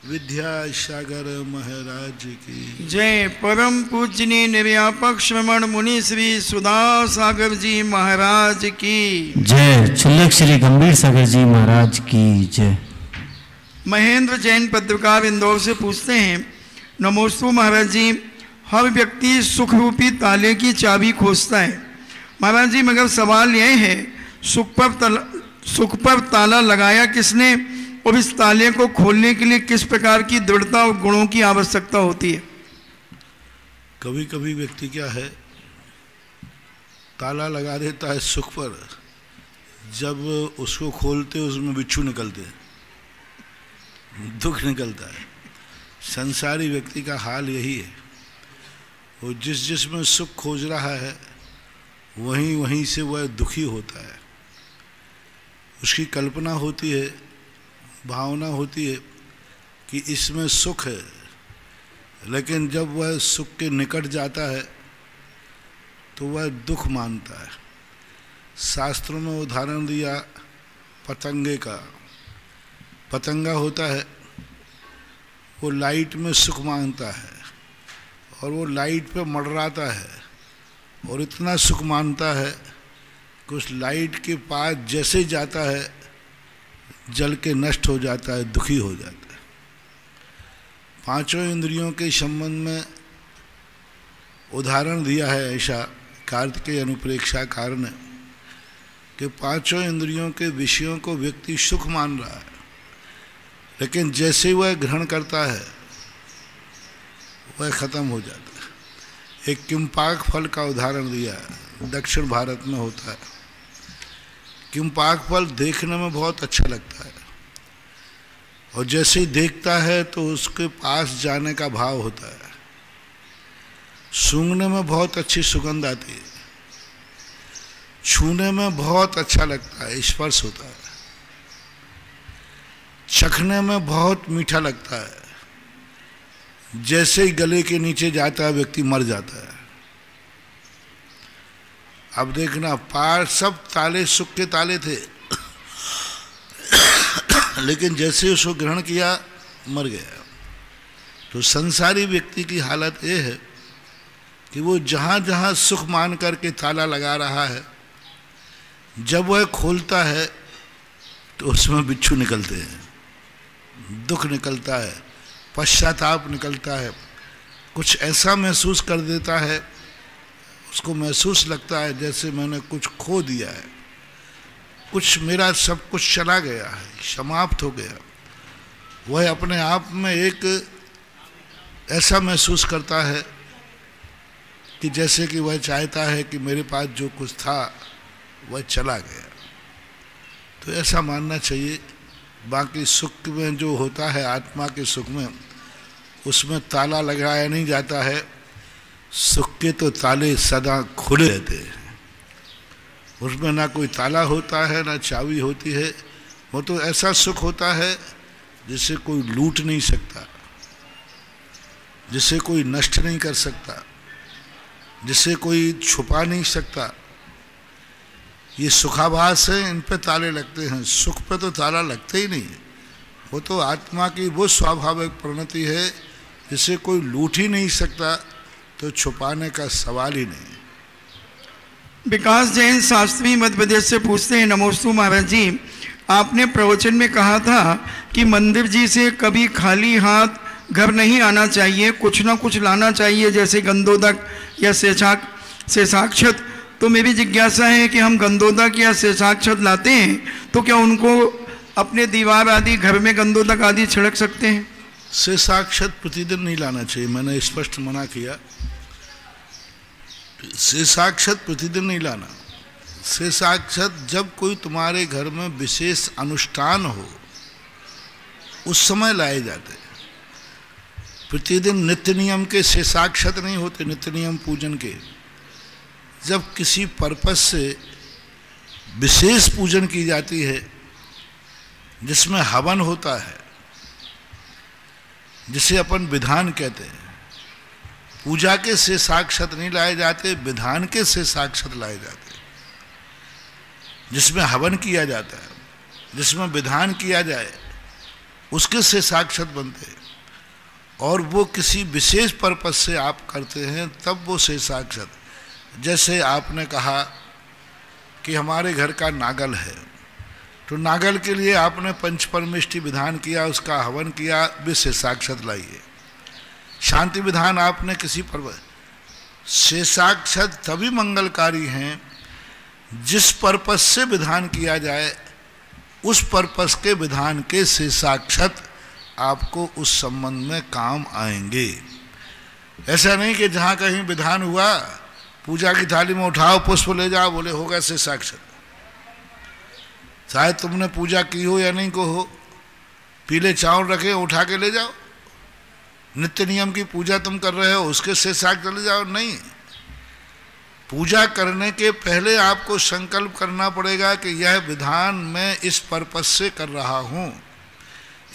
विद्यासागर महाराज की जय। परम पूजनीय निर्व्यापक श्रवण मुनि श्री सुधा सागर जी महाराज की जय। छुल्लक श्री गंभीर सागर जी महाराज की जय। महेंद्र जैन पत्रकार इंदौर से पूछते हैं, नमोस्तु महाराज जी, हर व्यक्ति सुख रूपी ताले की चाबी खोजता है महाराज जी, मगर सवाल यह है सुख पर ताला लगाया किसने और इस ताले को खोलने के लिए किस प्रकार की दृढ़ता और गुणों की आवश्यकता होती है? कभी कभी व्यक्ति क्या है, ताला लगा देता है सुख पर, जब उसको खोलते उसमें बिच्छू निकलते हैं, दुख निकलता है। संसारी व्यक्ति का हाल यही है, वो जिसमें सुख खोज रहा है वहीं से वह दुखी होता है। उसकी कल्पना होती है, भावना होती है कि इसमें सुख है, लेकिन जब वह सुख के निकट जाता है तो वह दुख मानता है। शास्त्रों में उदाहरण दिया पतंगे का। पतंगा होता है, वो लाइट में सुख मानता है और वो लाइट पे मंडराता है और इतना सुख मानता है कि उस लाइट के पास जैसे जाता है जल के नष्ट हो जाता है, दुखी हो जाता है। पांचों इंद्रियों के संबंध में उदाहरण दिया है ऐसा कार्तिकेय अनुप्रेक्षा कारण कि पांचों इंद्रियों के विषयों को व्यक्ति सुख मान रहा है, लेकिन जैसे वह ग्रहण करता है वह खत्म हो जाता है। एक किम्पाक फल का उदाहरण दिया है, दक्षिण भारत में होता है। किम्पाक फल देखने में बहुत अच्छा लगता है और जैसे ही देखता है तो उसके पास जाने का भाव होता है। सूंघने में बहुत अच्छी सुगंध आती है, छूने में बहुत अच्छा लगता है, स्पर्श होता है, चखने में बहुत मीठा लगता है, जैसे ही गले के नीचे जाता है व्यक्ति मर जाता है। अब देखना, पार सब ताले सुख के ताले थे लेकिन जैसे उसको ग्रहण किया मर गया। तो संसारी व्यक्ति की हालत ये है कि वो जहाँ जहाँ सुख मान करके ताला लगा रहा है, जब वह खोलता है तो उसमें बिच्छू निकलते हैं, दुख निकलता है, पश्चाताप निकलता है, कुछ ऐसा महसूस कर देता है, उसको महसूस लगता है जैसे मैंने कुछ खो दिया है, कुछ मेरा सब कुछ चला गया है, समाप्त हो गया। वह अपने आप में एक ऐसा महसूस करता है कि जैसे कि वह चाहता है कि मेरे पास जो कुछ था वह चला गया। तो ऐसा मानना चाहिए। बाकी सुख में जो होता है, आत्मा के सुख में, उसमें ताला लगाया नहीं जाता है। सुख के तो ताले सदा खुले रहते हैं, उसमें ना कोई ताला होता है ना चाबी होती है। वो तो ऐसा सुख होता है जिसे कोई लूट नहीं सकता, जिसे कोई नष्ट नहीं कर सकता, जिसे कोई छुपा नहीं सकता। ये सुखाभास है, इन पे ताले लगते हैं, सुख पे तो ताला लगते ही नहीं है। वो तो आत्मा की वो स्वाभाविक प्रवृत्ति है जिसे कोई लूट ही नहीं सकता, तो छुपाने का सवाल ही नहीं। विकास जैन शास्त्री मध्य प्रदेश से पूछते हैं, नमोस्तु महाराज जी, आपने प्रवचन में कहा था कि मंदिर जी से कभी खाली हाथ घर नहीं आना चाहिए, कुछ ना कुछ लाना चाहिए, जैसे गंधोदक या शेषाक्षत। तो मेरी जिज्ञासा है कि हम गंधोदक या शेषाक्षत लाते हैं तो क्या उनको अपने दीवार आदि घर में गंधोदक आदि छिड़क सकते हैं? शेषाक्षत प्रतिदिन नहीं लाना चाहिए, मैंने स्पष्ट मना किया। शेषाक्षत प्रतिदिन नहीं लाना। शेषाक्षत जब कोई तुम्हारे घर में विशेष अनुष्ठान हो उस समय लाए जाते। प्रतिदिन नित्य नियम के शेषाक्षत नहीं होते, नित्य नियम पूजन के। जब किसी पर्पस से विशेष पूजन की जाती है जिसमें हवन होता है, जिसे अपन विधान कहते हैं, पूजा के शेषाक्षत नहीं लाए जाते, विधान के शेषाक्षत लाए जाते, जिसमें हवन किया जाता है, जिसमें विधान किया जाए उसके से साक्षात बनते हैं, और वो किसी विशेष पर्पस से आप करते हैं तब वो से साक्षात। जैसे आपने कहा कि हमारे घर का नागल है, तो नागल के लिए आपने पंचपरमेष्टि विधान किया, उसका हवन किया, विशे साक्षात लाइए। शांति विधान आपने किसी पर्व से साक्षात तभी मंगलकारी हैं जिस पर्पस से विधान किया जाए, उस पर्पस के विधान के से साक्षात आपको उस संबंध में काम आएंगे। ऐसा नहीं कि जहाँ कहीं विधान हुआ पूजा की थाली में उठाओ पुष्प ले जाओ, बोले होगा से साक्षात। चाहे तुमने पूजा की हो या नहीं को हो, पीले चावल रखे उठा के ले जाओ, नित्य नियम की पूजा तुम कर रहे हो उसके से साक्षात ले जाओ, नहीं। पूजा करने के पहले आपको संकल्प करना पड़ेगा कि यह विधान मैं इस पर्पस से कर रहा हूँ,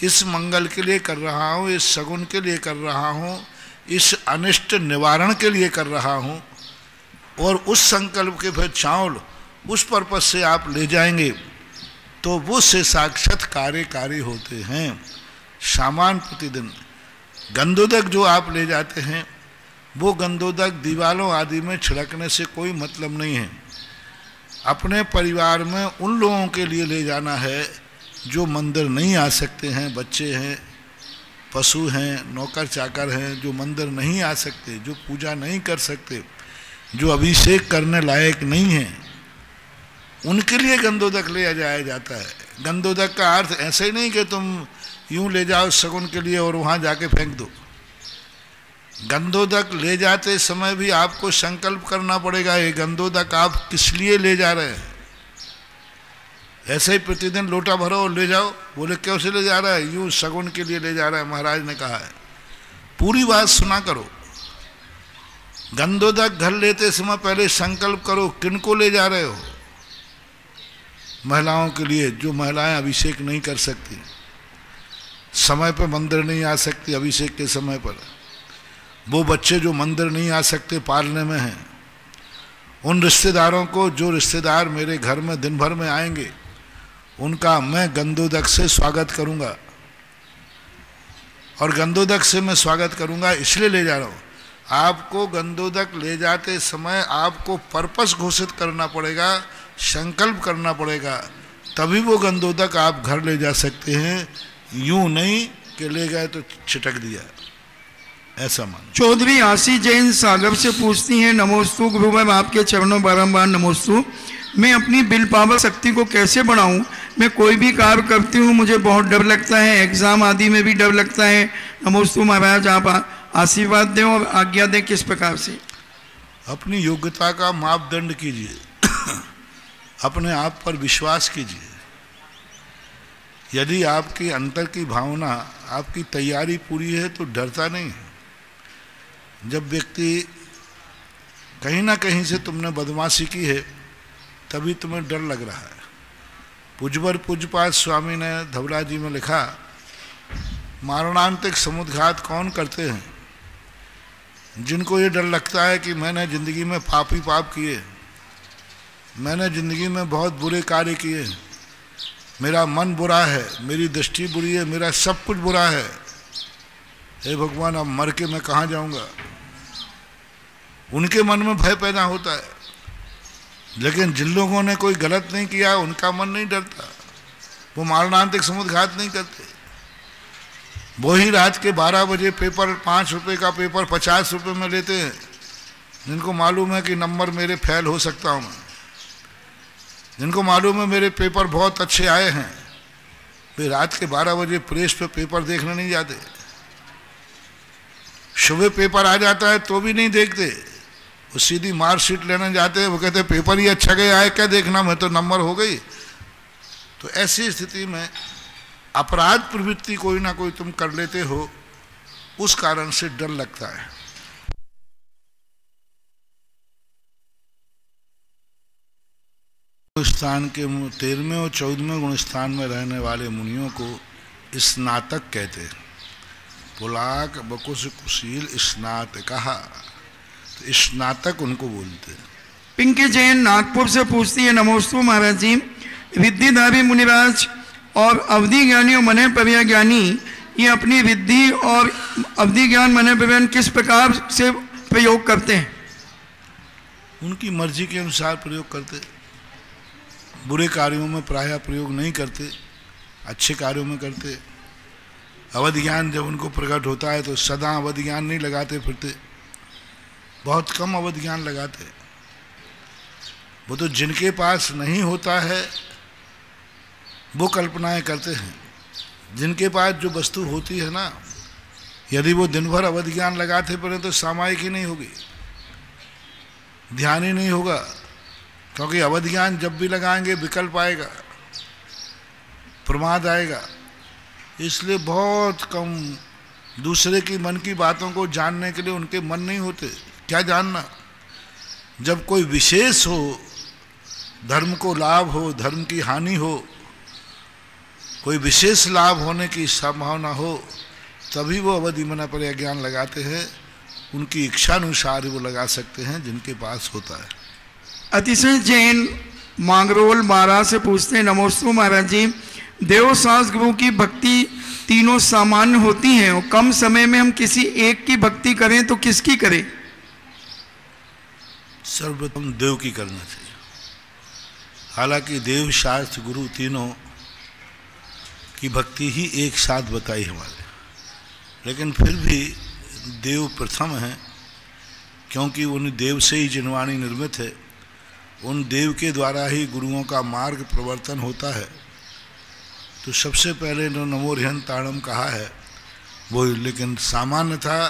इस मंगल के लिए कर रहा हूँ, इस सगुन के लिए कर रहा हूँ, इस अनिष्ट निवारण के लिए कर रहा हूँ। और उस संकल्प के फिर चावल उस पर्पस से आप ले जाएंगे तो वो से साक्षात कार्यकारी होते हैं। सामान प्रतिदिन गंधोदक जो आप ले जाते हैं, वो गंधोदक दीवालों आदि में छिड़कने से कोई मतलब नहीं है। अपने परिवार में उन लोगों के लिए ले जाना है जो मंदिर नहीं आ सकते हैं, बच्चे हैं, पशु हैं, नौकर चाकर हैं, जो मंदिर नहीं आ सकते, जो पूजा नहीं कर सकते, जो अभिषेक करने लायक नहीं हैं, उनके लिए गंधोदक ले जाया जाता है। गंधोदक का अर्थ ऐसे ही नहीं कि तुम यूं ले जाओ सगुन के लिए और वहाँ जाके फेंक दो। गंधोदक ले जाते समय भी आपको संकल्प करना पड़ेगा ये गंधोदक आप किस लिए ले जा रहे हैं। ऐसे ही प्रतिदिन लोटा भरो और ले जाओ, बोले कैसे ले जा रहा है, यूं सगुन के लिए ले जा रहा है, महाराज ने कहा है। पूरी बात सुना करो। गंधोदक घर लेते समय पहले संकल्प करो किनको ले जा रहे हो। महिलाओं के लिए, जो महिलाएं अभिषेक नहीं कर सकती, समय पर मंदिर नहीं आ सकती अभिषेक के समय पर, वो बच्चे जो मंदिर नहीं आ सकते पालने में हैं, उन रिश्तेदारों को, जो रिश्तेदार मेरे घर में दिन भर में आएंगे उनका मैं गंधोदक से स्वागत करूंगा। और गंधोदक से मैं स्वागत करूंगा इसलिए ले जा रहा हूँ। आपको गंधोदक ले जाते समय आपको पर्पस घोषित करना पड़ेगा, संकल्प करना पड़ेगा, तभी वो गंधोदक आप घर ले जा सकते हैं। यूं नहीं कि ले गए तो छिटक दिया, ऐसा मान। चौधरी आशी जैन सागर से पूछती हैं, नमोस्तु गुरुदेव, आपके चरणों बारंबार नमोस्तु। मैं अपनी विल पावर शक्ति को कैसे बढ़ाऊं? मैं कोई भी कार्य करती हूं मुझे बहुत डर लगता है, एग्जाम आदि में भी डर लगता है। नमोस्तु महाराज, आप आशीर्वाद दें और आज्ञा दें किस प्रकार से। अपनी योग्यता का मापदंड कीजिए, अपने आप पर विश्वास कीजिए। यदि आपकी अंतर की भावना, आपकी तैयारी पूरी है तो डरता नहीं है। जब व्यक्ति कहीं ना कहीं से तुमने बदमाशी की है तभी तुम्हें डर लग रहा है। पूज्यवर पूज्यपाद स्वामी ने धवला जी में लिखा, मारणांतिक समुद्घात कौन करते हैं? जिनको ये डर लगता है कि मैंने जिंदगी में पाप ही पाप किए, मैंने जिंदगी में बहुत बुरे कार्य किए, मेरा मन बुरा है, मेरी दृष्टि बुरी है, मेरा सब कुछ बुरा है, हे भगवान अब मर के मैं कहाँ जाऊंगा, उनके मन में भय पैदा होता है। लेकिन जिन लोगों ने कोई गलत नहीं किया उनका मन नहीं डरता, वो मारणांतिक समुद्घात नहीं करते। वो ही रात के 12 बजे पेपर, 5 रुपए का पेपर 50 रुपए में लेते हैं, जिनको मालूम है कि नंबर मेरे फेल हो सकता हूँ मैं, जिनको मालूम है मेरे पेपर बहुत अच्छे आए हैं, वे रात के 12 बजे प्रेस पे पेपर देखने नहीं जाते। सुबह पेपर आ जाता है तो भी नहीं देखते, वो सीधी मार्कशीट लेने जाते हैं। वो कहते हैं पेपर ही अच्छा गया है, क्या देखना, मैं तो नंबर हो गई। तो ऐसी स्थिति में अपराध प्रवृत्ति कोई ना कोई तुम कर लेते हो, उस कारण से डर लगता है। स्थान के 13वें और 14वें गुण स्थान में रहने वाले मुनियों को स्नातक कहते हैं। पुलाक बकुश कुशील स्नातक कहा, तो स्नातक उनको बोलते हैं। पिंकी जैन नागपुर से पूछती है, नमोस्तु महाराज जी, विद्याधारी मुनिराज और अवधि ज्ञानी और मनय प्रव्यय ज्ञानी ये अपनी रिद्धि और अवधि ज्ञान मनय प्रव्यय किस प्रकार से प्रयोग करते हैं? उनकी मर्जी के अनुसार प्रयोग करते, बुरे कार्यों में प्रायः प्रयोग नहीं करते, अच्छे कार्यों में करते। अवध ज्ञान जब उनको प्रकट होता है तो सदा अवध ज्ञान नहीं लगाते फिरते, बहुत कम अवध ज्ञान लगाते। वो तो जिनके पास नहीं होता है वो कल्पनाएं करते हैं, जिनके पास जो वस्तु होती है ना, यदि वो दिन भर अवध ज्ञान लगाते पड़े तो सामायिक ही नहीं होगी, ध्यान ही नहीं होगा, क्योंकि अवध ज्ञान जब भी लगाएंगे विकल्प आएगा, प्रमाद आएगा। इसलिए बहुत कम दूसरे की मन की बातों को जानने के लिए उनके मन नहीं होते। क्या जानना? जब कोई विशेष हो, धर्म को लाभ हो, धर्म की हानि हो, कोई विशेष लाभ होने की संभावना हो, तभी वो अवधि मना पर ज्ञान लगाते हैं। उनकी इच्छा अनुसार ही वो लगा सकते हैं जिनके पास होता है। अतिशय जैन मांगरोल बारा से पूछते हैं, नमोस्तु महाराज जी, देव शास्त्र गुरु की भक्ति तीनों सामान्य होती हैं और कम समय में हम किसी एक की भक्ति करें तो किसकी करें? सर्वप्रथम देव की करना चाहिए। हालांकि देव शास्त्र गुरु तीनों की भक्ति ही एक साथ बताई हमारे, लेकिन फिर भी देव प्रथम है, क्योंकि उन देव से ही जिनवाणी निर्मित है, उन देव के द्वारा ही गुरुओं का मार्ग प्रवर्तन होता है। तो सबसे पहले जो नमो ह्यंताणम कहा है वो, लेकिन सामान्यतः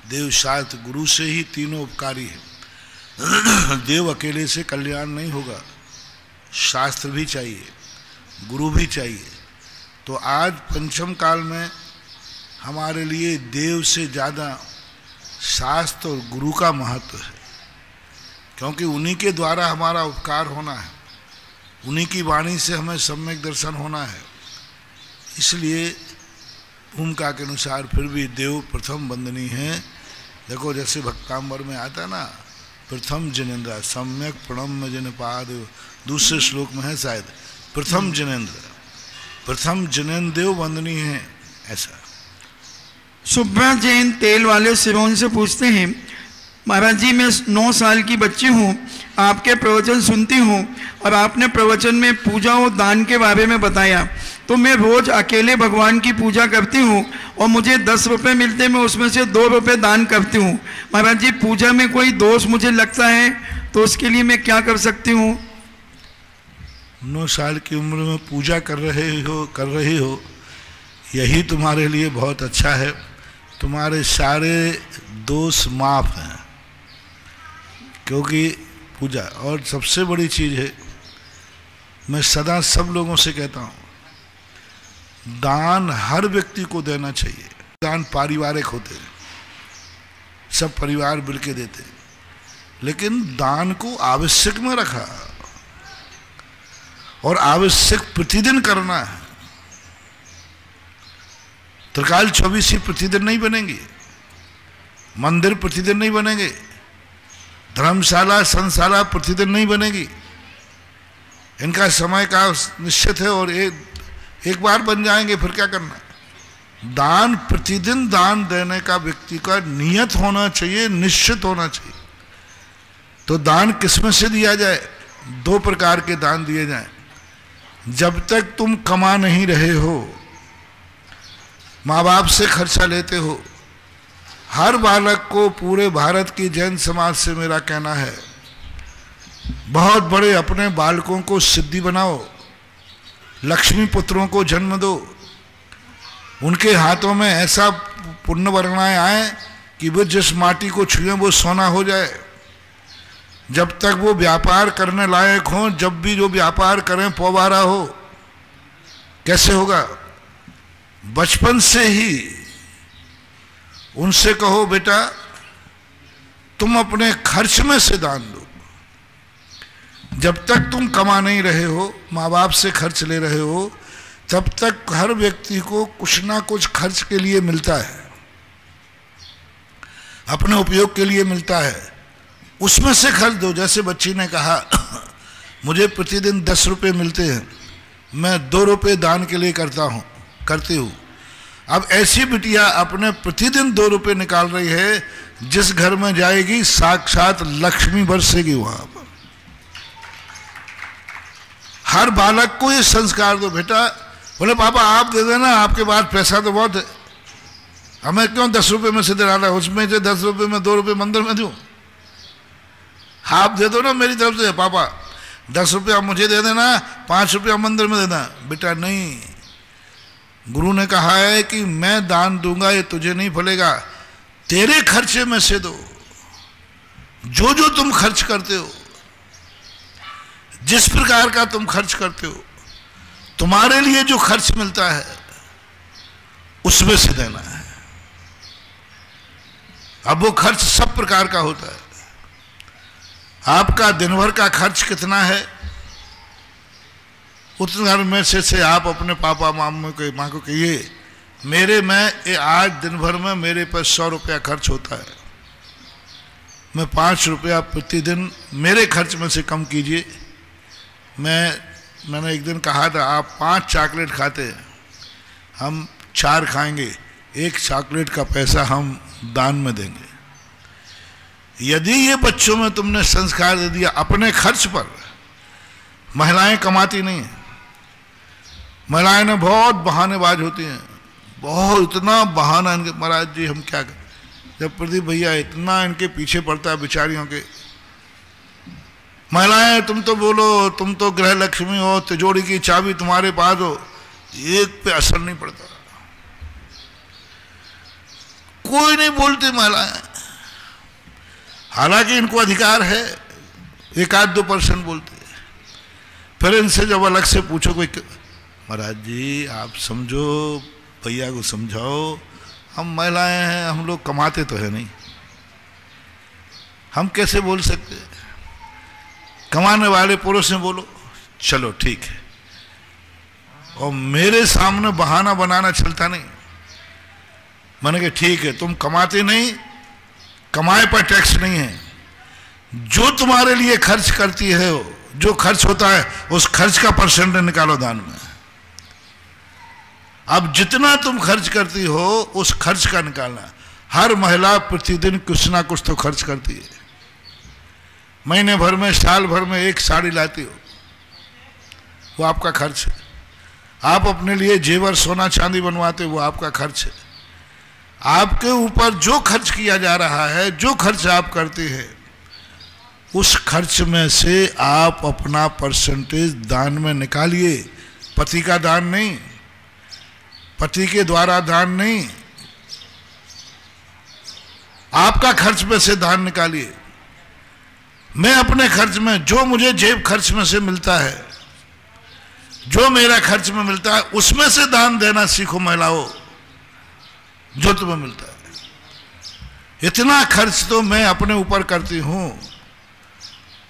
देव शास्त्र गुरु से ही तीनों उपकारी है। देव अकेले से कल्याण नहीं होगा, शास्त्र भी चाहिए, गुरु भी चाहिए। तो आज पंचम काल में हमारे लिए देव से ज़्यादा शास्त्र और गुरु का महत्व है, क्योंकि उन्हीं के द्वारा हमारा उपकार होना है, उन्हीं की वाणी से हमें सम्यक दर्शन होना है। इसलिए भूमिका के अनुसार फिर भी देव प्रथम वंदनीय है। देखो जैसे भक्तांबर में आता ना, प्रथम जिनेन्द्र सम्यक प्रणम्य जिन पाद, दूसरे श्लोक में है शायद प्रथम जिनेन्द्र, प्रथम जिनेन्द्र देव वंदनीय है। ऐसा सुब्रा जैन तेल वाले सिरोन से पूछते हैं, महाराज जी मैं 9 साल की बच्ची हूँ, आपके प्रवचन सुनती हूँ और आपने प्रवचन में पूजा और दान के बारे में बताया, तो मैं रोज अकेले भगवान की पूजा करती हूँ और मुझे 10 रुपये मिलते, मैं उसमें से 2 रुपये दान करती हूँ। महाराज जी पूजा में कोई दोष मुझे लगता है तो उसके लिए मैं क्या कर सकती हूँ? 9 साल की उम्र में पूजा कर रही हो, यही तुम्हारे लिए बहुत अच्छा है। तुम्हारे सारे दोष माफ हैं, क्योंकि पूजा। और सबसे बड़ी चीज़ है, मैं सदा सब लोगों से कहता हूँ, दान हर व्यक्ति को देना चाहिए। दान पारिवारिक होते हैं, सब परिवार मिल के देते हैं, लेकिन दान को आवश्यक में रखा और आवश्यक प्रतिदिन करना है। त्रिकाल 24 ही प्रतिदिन नहीं बनेंगे, मंदिर प्रतिदिन नहीं बनेंगे, धर्मशाला संशाला प्रतिदिन नहीं बनेगी, इनका समय का निश्चित है और एक बार बन जाएंगे फिर क्या करना है। दान प्रतिदिन दान देने का व्यक्ति का नियत होना चाहिए, निश्चित होना चाहिए। तो दान किसमें से दिया जाए? 2 प्रकार के दान दिए जाएं। जब तक तुम कमा नहीं रहे हो, माँ बाप से खर्चा लेते हो, हर बालक को पूरे भारत की जैन समाज से मेरा कहना है, बहुत बड़े अपने बालकों को सिद्धि बनाओ, लक्ष्मी पुत्रों को जन्म दो, उनके हाथों में ऐसा पुण्य वर्णाएं आए कि वो जिस माटी को छुए वो सोना हो जाए। जब तक वो व्यापार करने लायक हो, जब भी जो व्यापार करें पौवारा हो। कैसे होगा? बचपन से ही उनसे कहो, बेटा तुम अपने खर्च में से दान दो। जब तक तुम कमा नहीं रहे हो, माँ बाप से खर्च ले रहे हो, तब तक हर व्यक्ति को कुछ ना कुछ खर्च के लिए मिलता है, अपने उपयोग के लिए मिलता है, उसमें से खर्च दो। जैसे बच्ची ने कहा मुझे प्रतिदिन 10 रुपये मिलते हैं, मैं 2 रुपये दान के लिए करती हूँ। अब ऐसी बिटिया अपने प्रतिदिन 2 रुपये निकाल रही है, जिस घर में जाएगी साक्षात लक्ष्मी बरसेगी वहां पर। हर बालक को ये संस्कार दो, बेटा बोले पापा आप दे देना, आपके पास पैसा तो बहुत है, हमें क्यों 10 रुपये में से दे रहा, उसमें से 10 रुपये में 2 रुपये मंदिर में दूं, आप दे दो ना मेरी तरफ से, पापा 10 रुपया मुझे दे देना, 5 रुपया मंदिर में देना। बेटा नहीं, गुरु ने कहा है कि मैं दान दूंगा, ये तुझे नहीं फलेगा, तेरे खर्चे में से दो, जो जो तुम खर्च करते हो, जिस प्रकार का तुम खर्च करते हो, तुम्हारे लिए जो खर्च मिलता है उसमें से देना है। अब वो खर्च सब प्रकार का होता है। आपका दिन भर का खर्च कितना है, उतना में से आप अपने पापा माँ को कहिए मेरे में आज दिन भर में मेरे पर 100 रुपया खर्च होता है, मैं 5 रुपया प्रतिदिन मेरे खर्च में से कम कीजिए। मैंने एक दिन कहा था आप 5 चॉकलेट खाते हैं, हम 4 खाएंगे, 1 चॉकलेट का पैसा हम दान में देंगे। यदि ये बच्चों में तुमने संस्कार दे दिया अपने खर्च पर, महिलाएं कमाती नहीं है, महिलाएं ने बहुत बहानेबाज होती हैं, बहुत इतना बहाना इनके, महाराज जी हम क्या करें, जब प्रदीप भैया इतना इनके पीछे पड़ता है बेचारियों के, महिलाएं तुम तो बोलो तुम तो गृह लक्ष्मी हो, तिजोरी की चाबी तुम्हारे पास हो, एक पे असर नहीं पड़ता, कोई नहीं बोलती महिलाएं, हालांकि इनको अधिकार है, 1-2% बोलते। फिर इनसे जब अलग से पूछो कोई, महाराज जी आप समझो, भैया को समझाओ, हम महिलाएं हैं, हम लोग कमाते तो है नहीं, हम कैसे बोल सकते, कमाने वाले पुरुष ने बोलो चलो ठीक है, और मेरे सामने बहाना बनाना चलता नहीं। मैंने कहा ठीक है तुम कमाते नहीं, कमाए पर टैक्स नहीं है, जो तुम्हारे लिए खर्च करती है, जो खर्च होता है उस खर्च का % निकालो दान में। अब जितना तुम खर्च करती हो उस खर्च का निकालना। हर महिला प्रतिदिन कुछ ना कुछ तो खर्च करती है, महीने भर में साल भर में 1 साड़ी लाती हो, वो आपका खर्च है। आप अपने लिए जेवर सोना चांदी बनवाते हो, वो आपका खर्च है। आपके ऊपर जो खर्च किया जा रहा है, जो खर्च आप करते हैं, उस खर्च में से आप अपना % दान में निकालिए। पति का दान नहीं, पति के द्वारा दान नहीं, आपका खर्च में से दान निकालिए। मैं अपने खर्च में, जो मुझे जेब खर्च में से मिलता है, जो मेरा खर्च में मिलता है, उसमें से दान देना सीखो महिलाओं, जो तुम्हें मिलता है। इतना खर्च तो मैं अपने ऊपर करती हूं,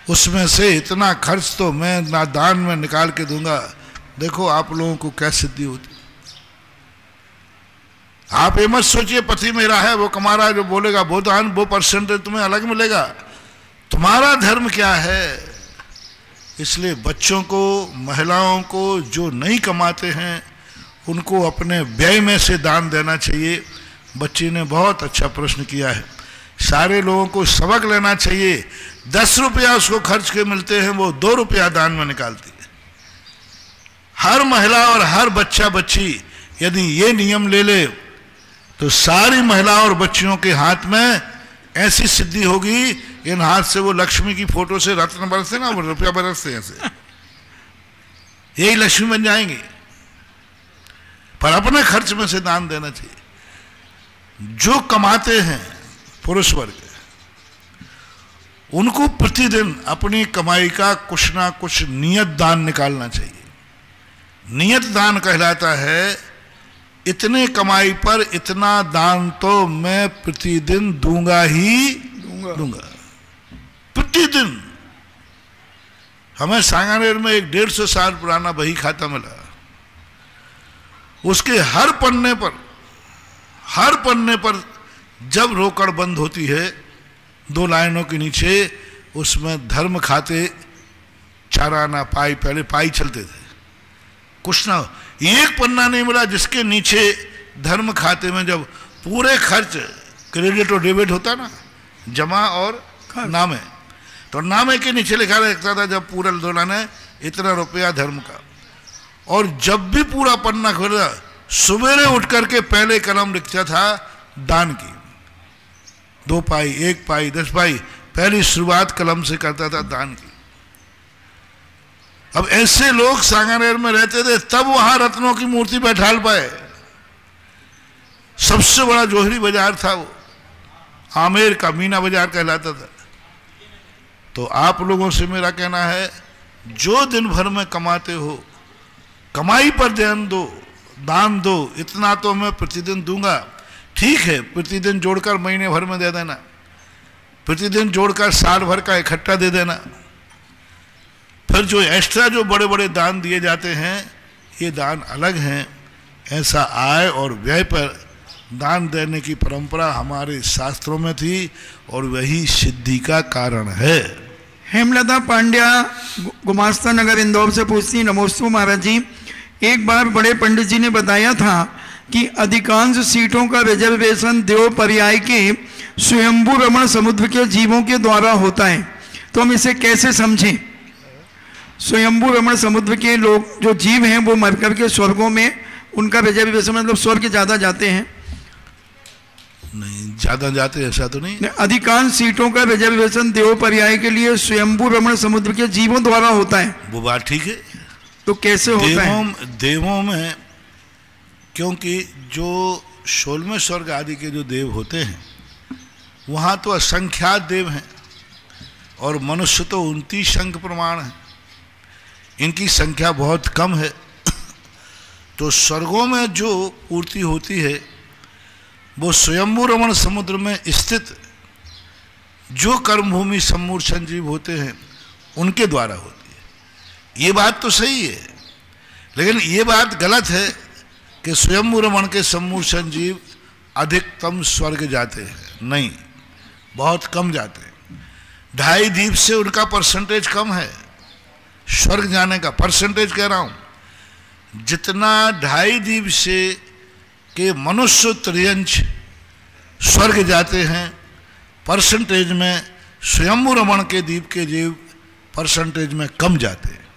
उसमें से इतना खर्च तो मैं ना दान में निकाल के दूंगा। देखो आप लोगों को क्या सिद्धि होती। आप ये मत सोचिए पति मेरा है, वो कमा रहा है, जो बोलेगा वो दान, वो % तुम्हें अलग मिलेगा। तुम्हारा धर्म क्या है? इसलिए बच्चों को, महिलाओं को जो नहीं कमाते हैं, उनको अपने व्यय में से दान देना चाहिए। बच्ची ने बहुत अच्छा प्रश्न किया है। सारे लोगों को सबक लेना चाहिए। 10 रुपया उसको खर्च के मिलते हैं, वो 2 रुपया दान में निकालती है। हर महिला और हर बच्चा बच्ची यदि ये नियम ले ले तो सारी महिला और बच्चियों के हाथ में ऐसी सिद्धि होगी, इन हाथ से वो लक्ष्मी की फोटो से रत्न बरसते ना, वो रुपया बरसते ऐसे, यही लक्ष्मी बन जाएंगे। पर अपने खर्च में से दान देना चाहिए। जो कमाते हैं पुरुष वर्ग, उनको प्रतिदिन अपनी कमाई का कुछ ना कुछ नियत दान निकालना चाहिए। नियत दान कहलाता है इतने कमाई पर इतना दान तो मैं प्रतिदिन दूंगा ही दूंगा। प्रतिदिन। हमें सांगानेर में एक 150 साल पुराना बही खाता मिला। उसके हर पन्ने पर जब रोकड़ बंद होती है, 2 लाइनों के नीचे उसमें धर्म खाते 4 आना पाई, पहले पाई चलते थे, कुछ ना, एक पन्ना नहीं मिला जिसके नीचे धर्म खाते में जब पूरे खर्च क्रेडिट और डेबिट होता ना, जमा और नामे, तो नामे के नीचे लिखा रहता था जब पूरा दोना ने इतना रुपया धर्म का। और जब भी पूरा पन्ना खुला, सवेरे उठ करके पहले कलम लिखता था दान की, 2 पाई, 1 पाई, 10 पाई, पहली शुरुआत कलम से करता था दान की। अब ऐसे लोग सांगानेर में रहते थे, तब वहां रत्नों की मूर्ति बैठाल पाए। सबसे बड़ा जोहरी बाजार था वो, आमेर का मीना बाजार कहलाता था। तो आप लोगों से मेरा कहना है, जो दिन भर में कमाते हो, कमाई पर ध्यान दो, दान दो। इतना तो मैं प्रतिदिन दूंगा, ठीक है, प्रतिदिन जोड़कर महीने भर में दे देना, प्रतिदिन जोड़कर साल भर का इकट्ठा दे देना। फिर जो एक्स्ट्रा जो बड़े बड़े दान दिए जाते हैं, ये दान अलग हैं। ऐसा आय और व्यय पर दान देने की परंपरा हमारे शास्त्रों में थी और वही सिद्धि का कारण है। हेमलता पांड्या गुमास्ता नगर इंदौर से पूछती, नमोस्तु महाराज जी, एक बार बड़े पंडित जी ने बताया था कि अधिकांश सीटों का रिजर्वेशन देव पर्याय के स्वयंभू रमण समुद्र के जीवों के द्वारा होता है, तो हम इसे कैसे समझें? स्वयंभू रमण समुद्र के लोग जो जीव हैं वो मर करके स्वर्गों में उनका रिजर्वेशन, मतलब स्वर्ग ज़्यादा जाते हैं? नहीं, ज्यादा जाते ऐसा तो नहीं। अधिकांश सीटों का रिजर्वेशन देव पर्याय के लिए स्वयंभू रमण समुद्र के जीवों द्वारा होता है। वो बात ठीक है, तो कैसे होता है? देवों में, क्योंकि जो 16वें स्वर्ग आदि के जो देव होते हैं, वहाँ तो असंख्यात देव हैं और मनुष्य तो 29 अंक प्रमाण है, इनकी संख्या बहुत कम है। तो स्वर्गों में जो पूर्ति होती है वो स्वयंभू रमण समुद्र में स्थित जो कर्मभूमि सम्मूर्छन जीव होते हैं उनके द्वारा होती है। ये बात तो सही है, लेकिन ये बात गलत है कि स्वयंभू रमण के सम्मूर्छन जीव अधिकतम स्वर्ग जाते हैं। नहीं, बहुत कम जाते हैं। 2.5 द्वीप से उनका परसेंटेज कम है स्वर्ग जाने का, परसेंटेज कह रहा हूं। जितना 2.5 द्वीप से के मनुष्य त्रियंश स्वर्ग जाते हैं, परसेंटेज में स्वयंभू रमण के द्वीप के जीव परसेंटेज में कम जाते हैं।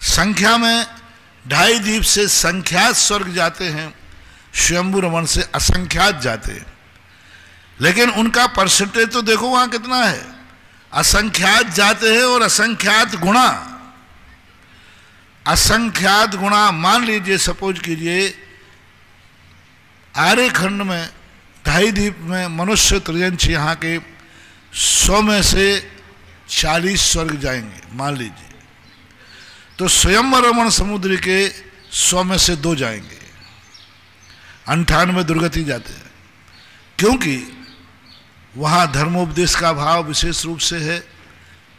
संख्या में 2.5 द्वीप से संख्यात स्वर्ग जाते हैं, स्वयंभू रमण से असंख्यात जाते हैं। लेकिन उनका परसेंटेज तो देखो वहां कितना है, असंख्यात जाते हैं और असंख्यात गुणा, असंख्यात गुणा। मान लीजिए, सपोज कीजिए, आर्यखंड में 2.5 द्वीप में मनुष्य त्रियंश यहाँ के 100 में से 40 स्वर्ग जाएंगे मान लीजिए, तो स्वयंभू रमण समुद्र के 100 में से 2 जाएंगे, 98 दुर्गति जाते हैं। क्योंकि वहाँ धर्मोपदेश का भाव विशेष रूप से है।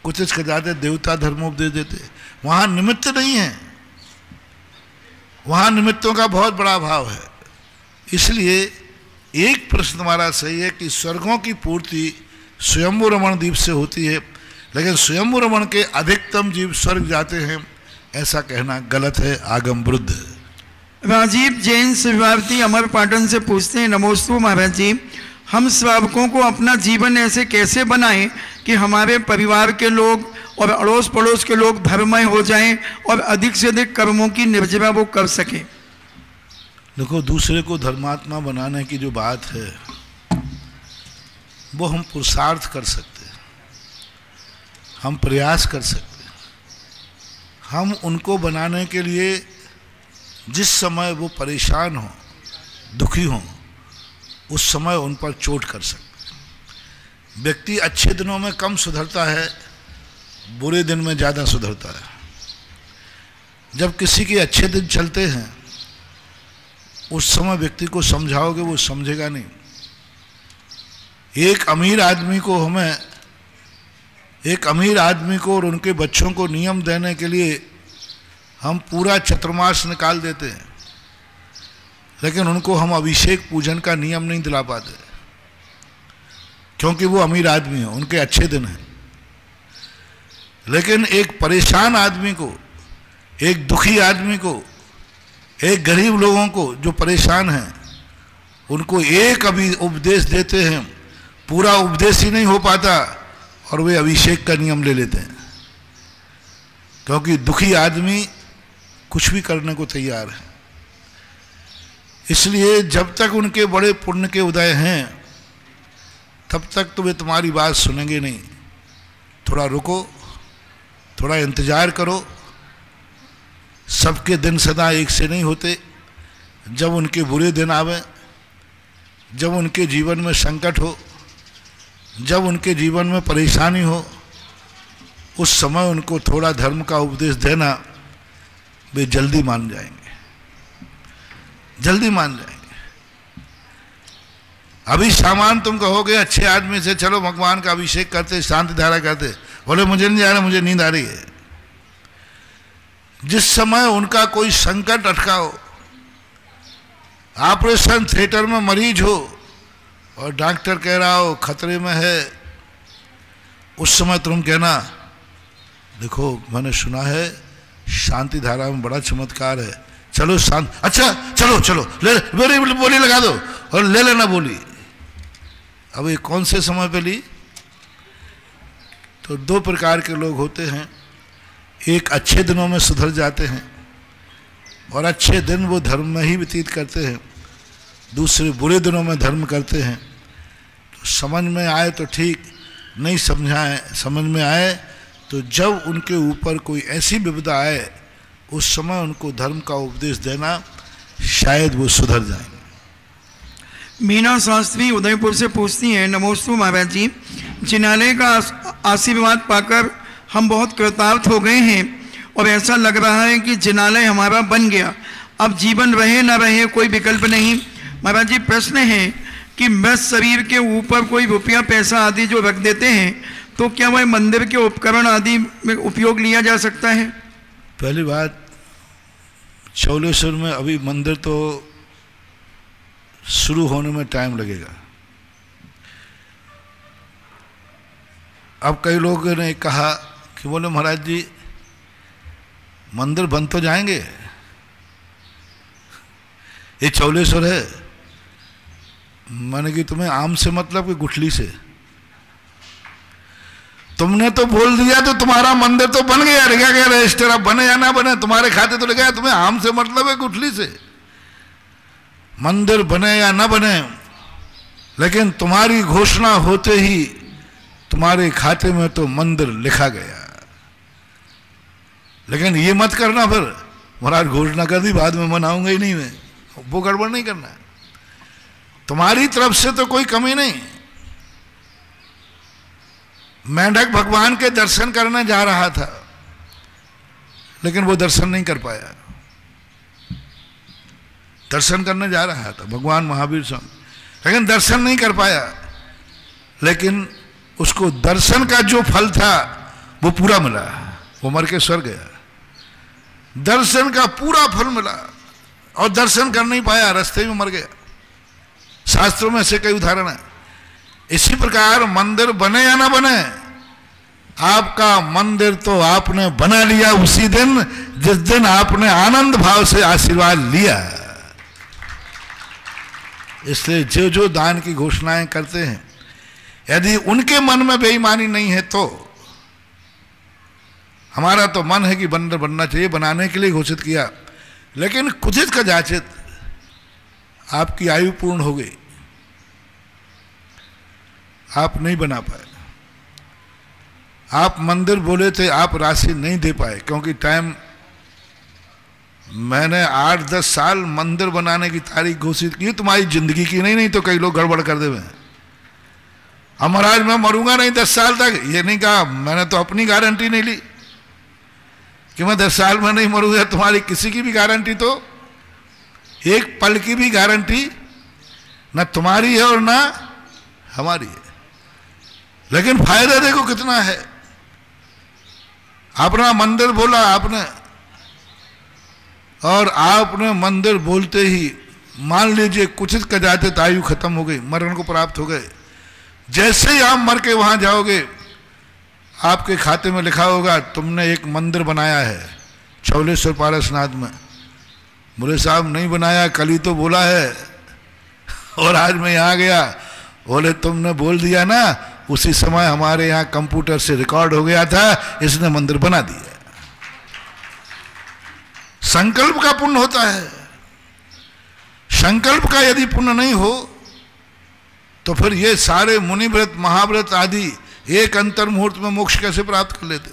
कुछ जाते देवता धर्मोपदेश देते, वहाँ निमित्त नहीं है, वहाँ निमित्तों का बहुत बड़ा भाव है। इसलिए एक प्रश्न हमारा सही है कि स्वर्गों की पूर्ति स्वयंभू रमण द्वीप से होती है, लेकिन स्वयंभू रमण के अधिकतम जीव स्वर्ग जाते हैं, ऐसा कहना गलत है, आगम विरुद्ध है। राजीव जैन शिवार्थी अमर पाटन से पूछते हैं, नमोस्तु महाराज जी, हम श्रावकों को अपना जीवन ऐसे कैसे बनाएं कि हमारे परिवार के लोग और अड़ोस पड़ोस के लोग धर्ममय हो जाएं और अधिक से अधिक कर्मों की निर्जरा वो कर सकें? देखो, दूसरे को धर्मात्मा बनाने की जो बात है वो हम पुरुषार्थ कर सकते हैं, हम प्रयास कर सकते हैं। हम उनको बनाने के लिए जिस समय वो परेशान हो, दुखी हो, उस समय उन पर चोट कर सकते हैं। व्यक्ति अच्छे दिनों में कम सुधरता है, बुरे दिन में ज़्यादा सुधरता है। जब किसी के अच्छे दिन चलते हैं उस समय व्यक्ति को समझाओगे वो समझेगा नहीं। एक अमीर आदमी को और उनके बच्चों को नियम देने के लिए हम पूरा चतुर्मास निकाल देते हैं, लेकिन उनको हम अभिषेक पूजन का नियम नहीं दिला पाते, क्योंकि वो अमीर आदमी है, उनके अच्छे दिन हैं। लेकिन एक परेशान आदमी को एक दुखी आदमी को, एक गरीब लोगों को जो परेशान हैं, उनको एक अभी उपदेश देते हैं, पूरा उपदेश ही नहीं हो पाता और वे अभिषेक का नियम ले लेते हैं, क्योंकि दुखी आदमी कुछ भी करने को तैयार है। इसलिए जब तक उनके बड़े पुण्य के उदय हैं तब तक तो वे तुम्हारी बात सुनेंगे नहीं। थोड़ा रुको, थोड़ा इंतजार करो। सबके दिन सदा एक से नहीं होते। जब उनके बुरे दिन आवे, जब उनके जीवन में संकट हो, जब उनके जीवन में परेशानी हो, उस समय उनको थोड़ा धर्म का उपदेश देना, वे जल्दी मान जाएंगे, जल्दी मान जाएंगे। अभी सामान तुम कहोगे अच्छे आदमी से, चलो भगवान का अभिषेक करते, शांति धारा करते, बोले मुझे नहीं आ रहा, मुझे नींद आ रही है। जिस समय उनका कोई संकट अटका हो, ऑपरेशन थिएटर में मरीज हो और डॉक्टर कह रहा हो खतरे में है, उस समय तुम कहना देखो मैंने सुना है शांति धारा में बड़ा चमत्कार है, चलो शांत, अच्छा चलो चलो ले मेरी बोली लगा दो और ले लेना बोली। अब ये कौन से समय पे ली? तो दो प्रकार के लोग होते हैं। एक अच्छे दिनों में सुधर जाते हैं और अच्छे दिन वो धर्म में ही व्यतीत करते हैं, दूसरे बुरे दिनों में धर्म करते हैं। तो समझ में आए तो ठीक, नहीं समझ में आए तो जब उनके ऊपर कोई ऐसी विपदा आए उस समय उनको धर्म का उपदेश देना, शायद वो सुधर जाएंगे। मीना शास्त्री उदयपुर से पूछती हैं, नमोस्तु महाराज जी, जिनालय का आशीर्वाद पाकर हम बहुत कृतार्थ हो गए हैं और ऐसा लग रहा है कि जिनालय हमारा बन गया, अब जीवन रहे ना रहे कोई विकल्प नहीं। महाराज जी प्रश्न है कि मृत शरीर के ऊपर कोई रुपया पैसा आदि जो रख देते हैं तो क्या वह मंदिर के उपकरण आदि में उपयोग लिया जा सकता है? पहली बात, चौलेश्वर में अभी मंदिर तो शुरू होने में टाइम लगेगा। अब कई लोगों ने कहा कि बोले महाराज जी मंदिर बन तो जाएंगे, ये चौलेश्वर है, मैंने कि तुम्हें आम से मतलब कि गुठली से? तुमने तो बोल दिया तो तुम्हारा मंदिर तो बन गया, लिखा गया रजिस्टर, अब बने या ना बने तुम्हारे खाते तो लिखा है, तुम्हें आम से मतलब है गुठली से? मंदिर बने या ना बने, लेकिन तुम्हारी घोषणा होते ही तुम्हारे खाते में तो मंदिर लिखा गया। लेकिन ये मत करना फिर महाराज घोषणा कर दी बाद में मनाऊंगा ही नहीं मैं, वो गड़बड़ नहीं करना है। तुम्हारी तरफ से तो कोई कमी नहीं। मेंढक भगवान के दर्शन करने जा रहा था लेकिन वो दर्शन नहीं कर पाया। दर्शन करने जा रहा था भगवान महावीर स्वामी, लेकिन दर्शन नहीं कर पाया। लेकिन उसको दर्शन का जो फल था वो पूरा मिला, वो मर के स्वर्ग गया। दर्शन का पूरा फल मिला और दर्शन कर नहीं पाया, रास्ते में मर गया। शास्त्रों में ऐसे कई उदाहरण है। इसी प्रकार मंदिर बने या ना बने, आपका मंदिर तो आपने बना लिया उसी दिन जिस दिन आपने आनंद भाव से आशीर्वाद लिया। इसलिए जो जो दान की घोषणाएं करते हैं, यदि उनके मन में बेईमानी नहीं है तो हमारा तो मन है कि मंदिर बनना चाहिए, बनाने के लिए घोषित किया, लेकिन कुथित का जाचित आपकी आयु पूर्ण हो गई, आप नहीं बना पाए। आप मंदिर बोले थे, आप राशि नहीं दे पाए क्योंकि टाइम, मैंने 8-10 साल मंदिर बनाने की तारीख घोषित की, तुम्हारी जिंदगी की नहीं तो कई लोग गड़बड़ कर देवे। अब महाराज मैं मरूंगा नहीं 10 साल तक, ये नहीं कहा, मैंने तो अपनी गारंटी नहीं ली कि मैं 10 साल में नहीं मरूंगा। तुम्हारी किसी की भी गारंटी, तो एक पल की भी गारंटी ना तुम्हारी है और ना हमारी है। लेकिन फायदा देखो कितना है। अपना मंदिर बोला आपने, और आपने मंदिर बोलते ही मान लीजिए कुछ कदाचित आयु खत्म हो गई, मरण को प्राप्त हो गए, जैसे ही आप मर के वहां जाओगे आपके खाते में लिखा होगा तुमने एक मंदिर बनाया है, चौलेश्वर पारसनाथ में। बोले साहब नहीं बनाया, कल ही तो बोला है और आज मैं यहाँ गया। बोले तुमने बोल दिया ना, उसी समय हमारे यहाँ कंप्यूटर से रिकॉर्ड हो गया था, इसने मंदिर बना दिया। संकल्प का पुण्य होता है। संकल्प का यदि पुण्य नहीं हो तो फिर ये सारे मुनि व्रत महाव्रत आदि एक अंतर मुहूर्त में मोक्ष कैसे प्राप्त कर लेते।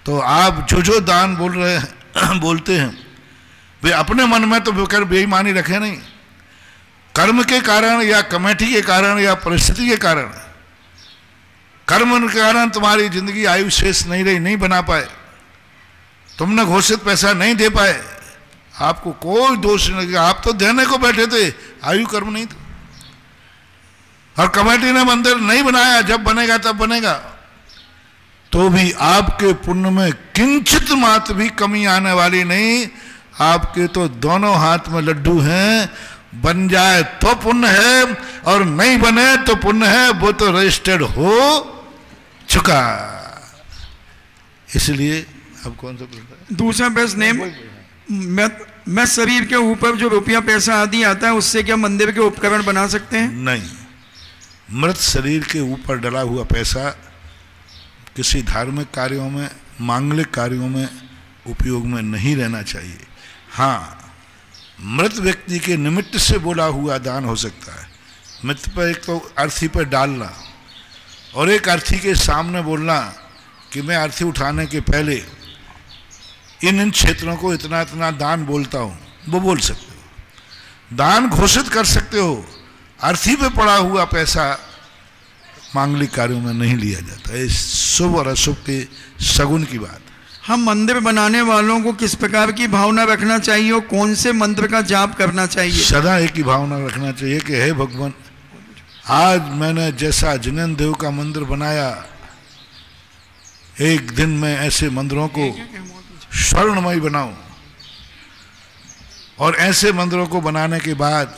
तो आप जो दान बोल रहे हैं बोलते हैं वे अपने मन में तो बेईमानी रखे नहीं, कर्म के कारण या कमेटी के कारण या परिस्थिति के कारण, कर्म के कारण तुम्हारी जिंदगी आयु शेष नहीं रही, नहीं बना पाए, तुमने घोषित पैसा नहीं दे पाए, आपको कोई दोष नहीं लगेगा। आप तो देने को बैठे थे, आयु कर्म नहीं था। और कमेटी ने मंदिर नहीं बनाया, जब बनेगा तब बनेगा, तो भी आपके पुण्य में किंचित मात्र भी कमी आने वाली नहीं। आपके तो दोनों हाथ में लड्डू हैं, बन जाए तो पुण्य है और नहीं बने तो पुण्य है, वो तो रजिस्टर्ड हो चुका। इसलिए अब कौन सा प्रश्न? दूसरा प्रश्न है, मैं शरीर के ऊपर जो रुपया पैसा आदि आता है उससे क्या मंदिर के उपकरण बना सकते हैं? नहीं, मृत शरीर के ऊपर डला हुआ पैसा किसी धार्मिक कार्यों में, मांगलिक कार्यों में उपयोग में नहीं रहना चाहिए। हाँ, मृत व्यक्ति के निमित्त से बोला हुआ दान हो सकता है। मृत पर एक तो अर्थी पर डालना और एक अर्थी के सामने बोलना कि मैं अर्थी उठाने के पहले इन क्षेत्रों को इतना इतना दान बोलता हूँ, वो बोल सकते हो। दान घोषित कर सकते हो। अर्थी पे पड़ा हुआ पैसा मांगलिक कार्यों में नहीं लिया जाता है। शुभ और अशुभ के सगुन की बात। हम मंदिर बनाने वालों को किस प्रकार की भावना रखना चाहिए और कौन से मंत्र का जाप करना चाहिए? सदा एक ही भावना रखना चाहिए कि हे भगवान, आज मैंने जैसा जिनेन्द्र देव का मंदिर बनाया, एक दिन में ऐसे मंदिरों को स्वर्णमय बनाऊं और ऐसे मंदिरों को बनाने के बाद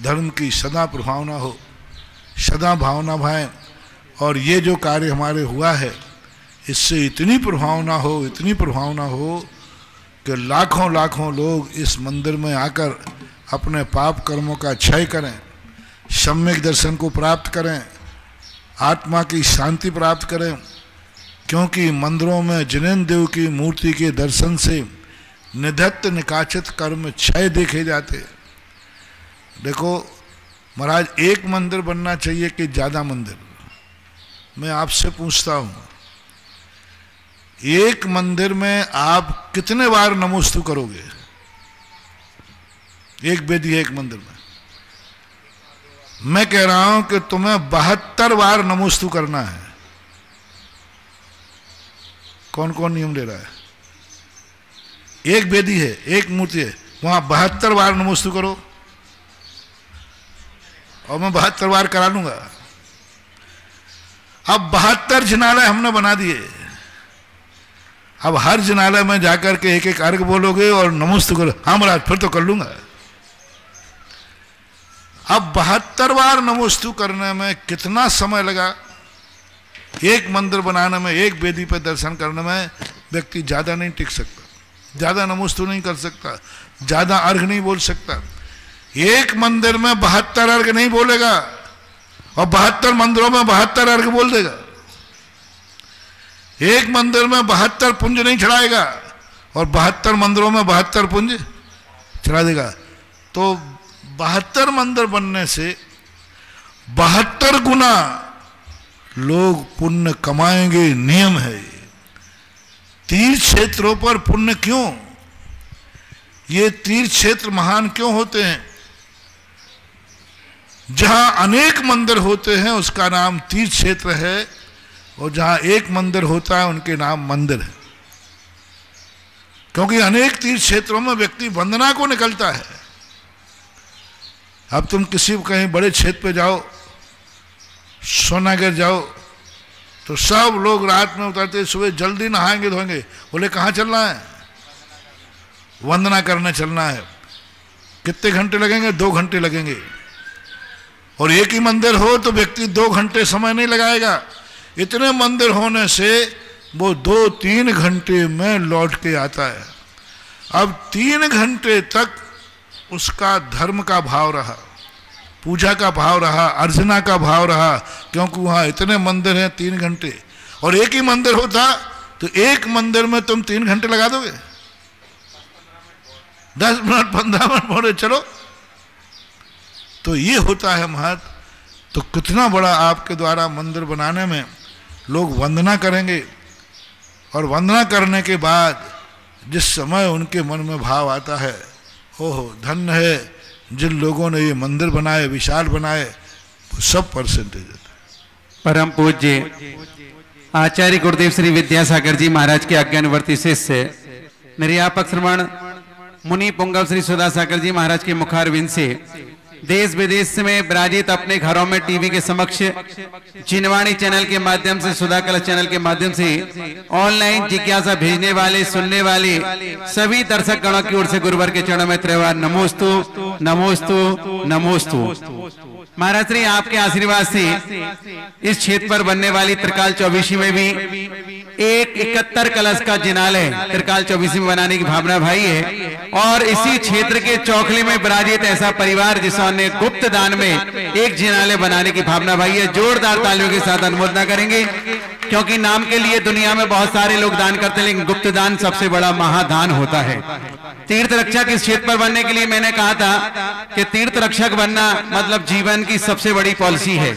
धर्म की सदा प्रभावना हो, सदा भावना भाए। और ये जो कार्य हमारे हुआ है इससे इतनी प्रभावना हो, इतनी प्रभावना हो कि लाखों लाखों लोग इस मंदिर में आकर अपने पाप कर्मों का क्षय करें, सम्यक दर्शन को प्राप्त करें, आत्मा की शांति प्राप्त करें। क्योंकि मंदिरों में जिनेन्द्र देव की मूर्ति के दर्शन से निधत्त निकाचित कर्म क्षय देखे जाते। देखो महाराज, एक मंदिर बनना चाहिए कि ज़्यादा मंदिर? मैं आपसे पूछता हूँ, एक मंदिर में आप कितने बार नमोस्तु करोगे? एक वेदी है एक मंदिर में, मैं कह रहा हूं कि तुम्हें 72 बार नमोस्तु करना है। कौन कौन नियम ले रहा है? एक वेदी है, एक मूर्ति है, वहां 72 बार नमोस्तु करो और मैं 72 बार करा लूंगा। अब 72 जिनालय हमने बना दिए। अब हर जिनालय में जाकर के एक एक अर्घ बोलोगे और नमोस्तु करो। हाँ महाराज, फिर तो कर लूंगा। अब 72 बार नमोस्तु करने में कितना समय लगा? एक मंदिर बनाने में, एक वेदी पर दर्शन करने में व्यक्ति ज्यादा नहीं टिक सकता, ज्यादा नमोस्तु नहीं कर सकता, ज्यादा अर्घ नहीं बोल सकता। एक मंदिर में 72 अर्घ नहीं बोलेगा और 72 मंदिरों में 72 अर्घ बोल देगा। एक मंदिर में 72 पुंज नहीं चढ़ाएगा और 72 मंदिरों में 72 पुंज चढ़ा देगा। तो 72 मंदिर बनने से 72 गुना लोग पुण्य कमाएंगे, नियम है। तीर्थ क्षेत्रों पर पुण्य क्यों? ये तीर्थ क्षेत्र महान क्यों होते हैं? जहां अनेक मंदिर होते हैं उसका नाम तीर्थ क्षेत्र है और जहां एक मंदिर होता है उनके नाम मंदिर है। क्योंकि अनेक तीर्थ क्षेत्रों में व्यक्ति वंदना को निकलता है। अब तुम किसी कहीं बड़े क्षेत्र पे जाओ, सोनागर जाओ, तो सब लोग रात में उतरते, सुबह जल्दी नहाएंगे धोएंगे। बोले कहाँ चलना है? वंदना करने चलना है। कितने घंटे लगेंगे? 2 घंटे लगेंगे। और एक ही मंदिर हो तो व्यक्ति 2 घंटे समय नहीं लगाएगा। इतने मंदिर होने से वो 2-3 घंटे में लौट के आता है। अब 3 घंटे तक उसका धर्म का भाव रहा, पूजा का भाव रहा, अर्चना का भाव रहा, क्योंकि वहाँ इतने मंदिर हैं। 3 घंटे, और एक ही मंदिर होता तो एक मंदिर में तुम 3 घंटे लगा दोगे? 10 मिनट 15 मिनट बोले चलो। तो ये होता है महत्व। तो कितना बड़ा आपके द्वारा मंदिर बनाने में लोग वंदना करेंगे, और वंदना करने के बाद जिस समय उनके मन में भाव आता है, ओहो धन्य है जिन लोगों ने ये मंदिर बनाए, विशाल बनाए, वो सब परसेंटेज है। परम पूज्य आचार्य गुरुदेव श्री विद्यासागर जी महाराज के आज्ञानुवर्ती शिष्य निर्यापक श्रवण मुनि पुंगव श्री सुधासागर जी महाराज के मुखारविंद से देश विदेश में विराजित अपने घरों में टीवी के समक्ष चिन्हवाणी चैनल के माध्यम से, सुधा कलश चैनल के माध्यम से ऑनलाइन जिज्ञासा भेजने वाले, सुनने वाले सभी दर्शक गणों की ओर से गुरुवर के चरणों में त्रिवार नमोस्तु नमोस्तु नमोस्तु। महाराज श्री आपके आशीर्वाद से इस क्षेत्र पर बनने वाली त्रिकाल चौबीसी में भी एक 71 कलश का जिनालय त्रिकाल चौबीसी में बनाने की भावना भाई है। और इसी क्षेत्र के चौखले में विराजित ऐसा परिवार जिसने गुप्त दान में एक जिनालय बनाने की भावना भाई है। जोरदार तालियों के साथ अनुमोदना करेंगे, क्योंकि नाम के लिए दुनिया में बहुत सारे लोग दान करते हैं, लेकिन गुप्त दान सबसे बड़ा महादान होता है। तीर्थ रक्षक इस क्षेत्र पर बनने के लिए मैंने कहा था कि तीर्थ रक्षक बनना मतलब जीवन की सबसे बड़ी पॉलिसी है।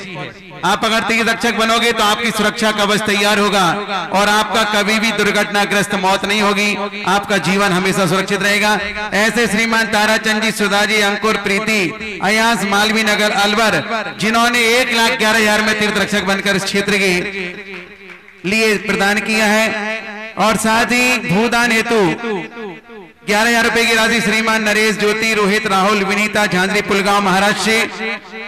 आप अगर तीर्थ रक्षक बनोगे तो आपकी सुरक्षा कवच तैयार होगा और आपका कभी भी दुर्घटनाग्रस्त मौत नहीं होगी, आपका जीवन हमेशा सुरक्षित रहेगा। ऐसे श्रीमान ताराचंद जी, सुधा जी, अंकुर, प्रीति, अयास, मालवी नगर, अलवर, जिन्होंने 1,11,000 में तीर्थ रक्षक बनकर इस क्षेत्र के लिए प्रदान किया है। और साथ ही भूदान हेतु 11,000 रुपए की राशि श्रीमान नरेश, ज्योति, रोहित, राहुल, विनीता, झांझरी, पुलगांव महाराष्ट्र से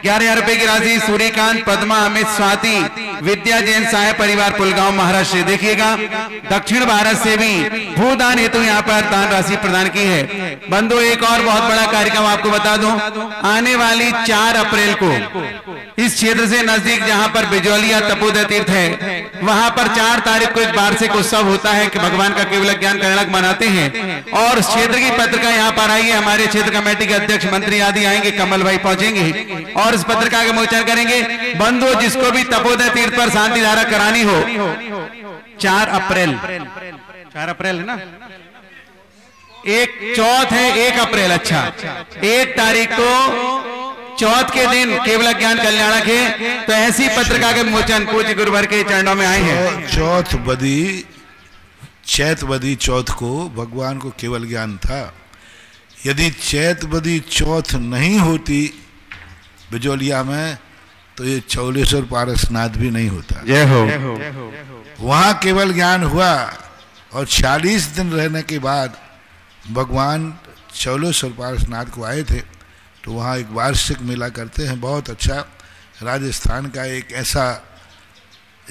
11,000 रुपए की राशि सूर्यकांत, पद्मा, अमित, स्वाति, विद्या जैन साहे परिवार पुलगांव महाराष्ट्र से। देखिएगा दक्षिण भारत से भी भूदान हेतु यहाँ पर दान राशि प्रदान की है। बंधु एक और बहुत बड़ा कार्यक्रम आपको बता दूं, आने वाली 4 अप्रैल को इस क्षेत्र से नजदीक जहां पर बिजौलिया तपोदय तीर्थ है, वहां पर 4 तारीख को एक वार्षिक उत्सव होता है कि भगवान का केवल ज्ञान कल्याणक मनाते हैं। और क्षेत्र की पत्रिका यहाँ पर आई है, हमारे क्षेत्र कमेटी के अध्यक्ष, मंत्री आदि आएंगे, कमल भाई पहुंचेंगे और इस पत्रिका का विमोचन करेंगे। बंधु जिसको भी तपोदय तीर्थ पर शांति धारा करानी हो, 4 अप्रैल 4 अप्रैल है ना, एक चौथ है 1 अप्रैल, अच्छा 1 तारीख को चौथ के दिन केवल ज्ञान कल्याणक है। तो ऐसी पत्रिका के विमोचन पूज्य गुरुवर के चरणों में आए हैं। चौथ बदी, चैत बदी चौथ को भगवान को केवल ज्ञान था। यदि चैत बदी चौथ नहीं होती बिजौलिया में तो ये चौलेश्वर पारसनाथ भी नहीं होता। जय हो। वहाँ केवल ज्ञान हुआ और 40 दिन रहने के बाद भगवान चौलेश्वर पारसनाथ को आए थे। तो वहाँ एक वार्षिक मेला करते हैं, बहुत अच्छा। राजस्थान का एक ऐसा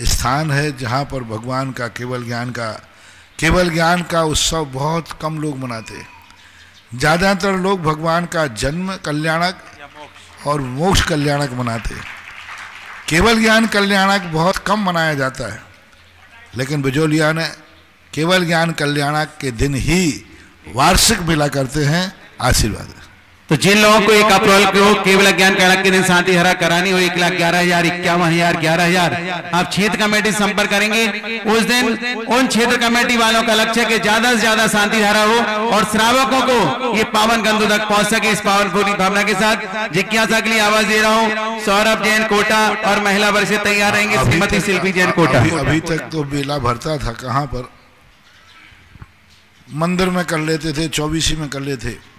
स्थान है जहाँ पर भगवान का केवल ज्ञान का उत्सव बहुत कम लोग मनाते हैं। ज़्यादातर लोग भगवान का जन्म कल्याणक और मोक्ष कल्याणक मनाते हैं। केवल ज्ञान कल्याणक बहुत कम मनाया जाता है, लेकिन बिजौलिया ने केवल ज्ञान कल्याणक के दिन ही वार्षिक मेला करते हैं। आशीर्वाद। तो जिन लोगों को 1 अप्रैल को केवल ज्ञान कल्याणक के दिन शांति धारा करानी हो, 1,11,000, 51,000, 11,000, आप क्षेत्र कमेटी संपर्क करेंगे। उस दिन उन क्षेत्र कमेटी वालों का लक्ष्य है कि ज्यादा से ज्यादा शांति धारा हो और श्रावकों को ये पावन गंधु तक पहुंच सके। इस पावन पूरी भावना के साथ जिज्ञासा के लिए आवाज दे रहा हूँ। सौरभ जैन कोटा और महिला वर्ग से तैयार रहेंगे श्रीमती शिल्पी जैन कोटा। अभी तक तो मेला भरता था, कहाँ पर मंदिर में कर लेते थे, 24 में कर लेते थे।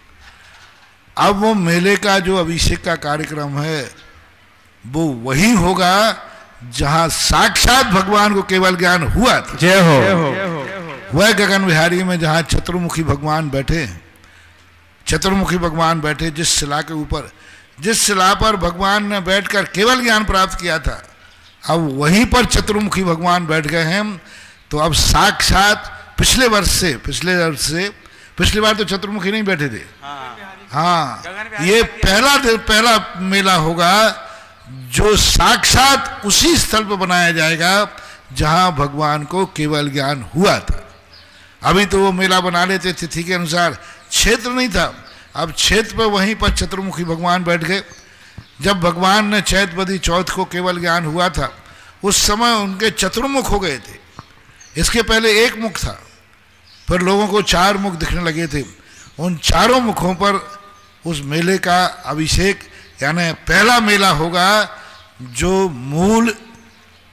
अब वो मेले का जो अभिषेक का कार्यक्रम है वो वही होगा जहां साक्षात भगवान को केवल ज्ञान हुआ था। जय हो। वह गगन विहारी में जहां चतुर्मुखी भगवान बैठे, चतुर्मुखी भगवान बैठे जिस शिला के ऊपर, जिस शिला पर भगवान ने बैठकर केवल ज्ञान प्राप्त किया था, अब वहीं पर चतुर्मुखी भगवान बैठ गए हैं। तो अब साक्षात पिछले बार तो चतुर्मुखी नहीं बैठे थे। हाँ, ये पहला मेला होगा जो साक्षात उसी स्थल पर बनाया जाएगा जहां भगवान को केवल ज्ञान हुआ था। अभी तो वो मेला बना लेते तिथि के अनुसार, क्षेत्र नहीं था। अब क्षेत्र पर वहीं पर चतुर्मुखी भगवान बैठ गए। जब भगवान ने चैतवदी चौथ को केवल ज्ञान हुआ था, उस समय उनके चतुर्मुख हो गए थे। इसके पहले एक मुख था, फिर लोगों को 4 मुख दिखने लगे थे। उन चारों मुखों पर उस मेले का अभिषेक, यानी पहला मेला होगा जो मूल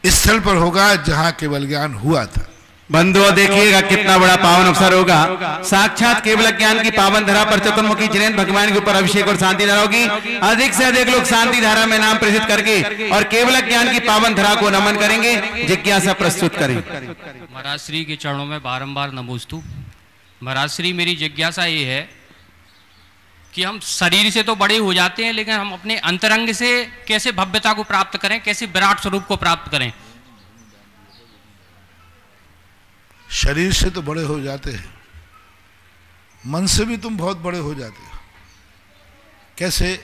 स्थल पर होगा जहां केवल ज्ञान हुआ था। बंधुओं देखिएगा कितना बड़ा पावन अवसर होगा। साक्षात केवल ज्ञान की पावन धरा पर चतुर्मुखी जिनेन्द्र भगवान के ऊपर अभिषेक और शांति धारा होगी। अधिक से अधिक लोग शांति धारा में नाम प्रेषित करके और केवल ज्ञान की पावन धरा को नमन करेंगे, जिज्ञासा प्रस्तुत करें। महाराज श्री के चरणों में बारंबार नमोस्तु। महाराज श्री, मेरी जिज्ञासा ये है कि हम शरीर से तो बड़े हो जाते हैं, लेकिन हम अपने अंतरंग से कैसे भव्यता को प्राप्त करें, कैसे विराट स्वरूप को प्राप्त करें? शरीर से तो बड़े हो जाते हैं, मन से भी तुम बहुत बड़े हो जाते हो। कैसे?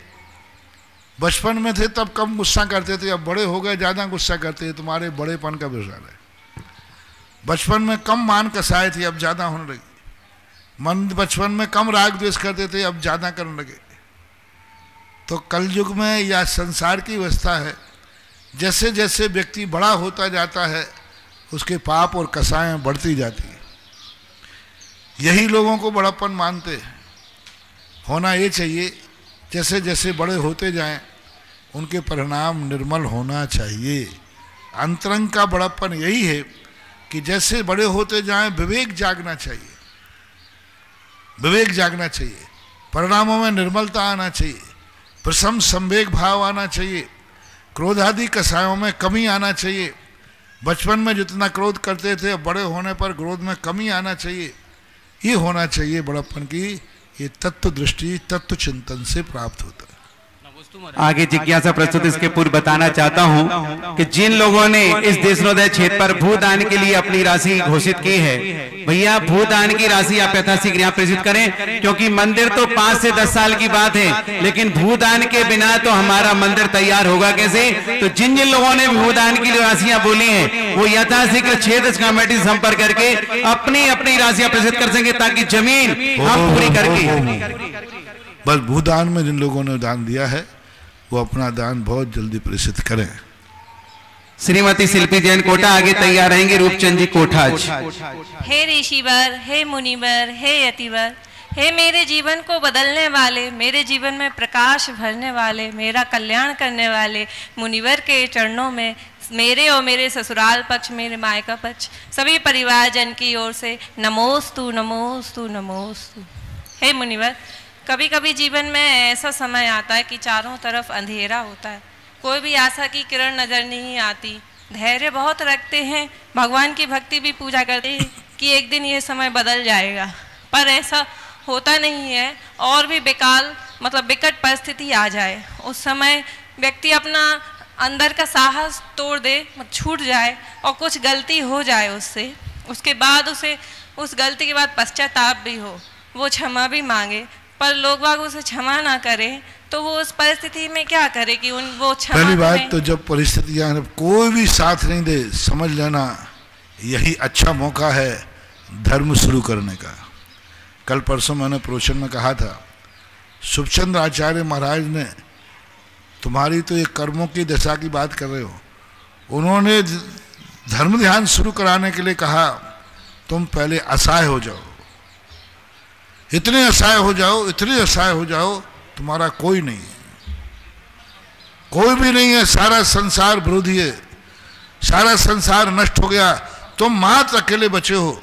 बचपन में थे तब कम गुस्सा करते थे, अब बड़े हो गए ज्यादा गुस्सा करते हैं। तुम्हारे बड़ेपन का विचार है। बचपन में कम मान कसाए थे, अब ज्यादा होने लगे। मन बचपन में कम राग द्वेष करते थे, अब ज्यादा करने लगे। तो कलयुग में या संसार की अवस्था है, जैसे जैसे व्यक्ति बड़ा होता जाता है उसके पाप और कसाएं बढ़ती जाती है। यही लोगों को बड़प्पन मानते हैं। होना ये चाहिए, जैसे जैसे बड़े होते जाएं उनके परिणाम निर्मल होना चाहिए। अंतरंग का बड़प्पन यही है कि जैसे बड़े होते जाएं विवेक जागना चाहिए, विवेक जागना चाहिए, परिणामों में निर्मलता आना चाहिए, प्रशम संवेग भाव आना चाहिए, क्रोधादि कसायों में कमी आना चाहिए। बचपन में जितना क्रोध करते थे, बड़े होने पर क्रोध में कमी आना चाहिए। ये होना चाहिए बड़प्पन की। ये तत्व दृष्टि, तत्व चिंतन से प्राप्त होता है। आगे जिज्ञासा प्रस्तुत इसके पूर्व बताना चाहता हूं कि जिन लोगों ने इस देशनोदय क्षेत्र पर भूदान के लिए अपनी राशि घोषित की है, भैया भूदान की राशि आप यथाशीघ्र यहाँ प्रेषित करें, क्योंकि मंदिर तो 5 से 10 साल की बात है, लेकिन भूदान के बिना तो हमारा मंदिर तैयार होगा कैसे। तो जिन जिन लोगों ने भूदान की राशियां बोली हैं वो यथाशीघ्र क्षेत्र कमेटी से संपर्क करके अपनी अपनी राशियां प्रेषित कर सकेंगे, ताकि जमीन हम पूरी करके। बस भूदान में जिन लोगों ने दान दिया है वो अपना दान बहुत जल्दी प्रेषित करें। श्रीमती शिल्पी जैन कोटा आगे तैयार रहेंगे। रूपचंद जी कोठाज। हे ऋषिवर, हे मुनिवर, हे यतिवर, हे मेरे जीवन को बदलने वाले, मेरे जीवन में प्रकाश भरने वाले, मेरा कल्याण करने वाले मुनिवर के चरणों में मेरे और मेरे ससुराल पक्ष, मेरे मायका पक्ष, सभी परिवार जन की ओर से नमोस्तु नमोस्तु नमोस्तु। हे मुनिवर, कभी कभी जीवन में ऐसा समय आता है कि चारों तरफ अंधेरा होता है, कोई भी आशा की किरण नजर नहीं आती। धैर्य बहुत रखते हैं, भगवान की भक्ति भी पूजा करते हैं कि एक दिन ये समय बदल जाएगा, पर ऐसा होता नहीं है। और भी बेकाल मतलब विकट परिस्थिति आ जाए, उस समय व्यक्ति अपना अंदर का साहस तोड़ दे, छूट जाए और कुछ गलती हो जाए उससे, उसके बाद उसे उस गलती के बाद पश्चाताप भी हो, वो क्षमा भी मांगे, पर लोग बाग उसे क्षमा ना करें, तो वो उस परिस्थिति में क्या करे कि वो क्षमा। पहली बात तो जब परिस्थितियां कोई भी साथ नहीं दे, समझ लेना यही अच्छा मौका है धर्म शुरू करने का। कल परसों मैंने प्रवचन में कहा था, सुखचंद्र आचार्य महाराज ने, तुम्हारी तो ये कर्मों की दशा की बात कर रहे हो, उन्होंने धर्म ध्यान शुरू कराने के लिए कहा तुम पहले असहाय हो जाओ, इतने असहाय हो जाओ, इतने असहाय हो जाओ, तुम्हारा कोई नहीं है, कोई भी नहीं है, सारा संसार विरोधी है, सारा संसार नष्ट हो गया, तुम मात्र अकेले बचे हो,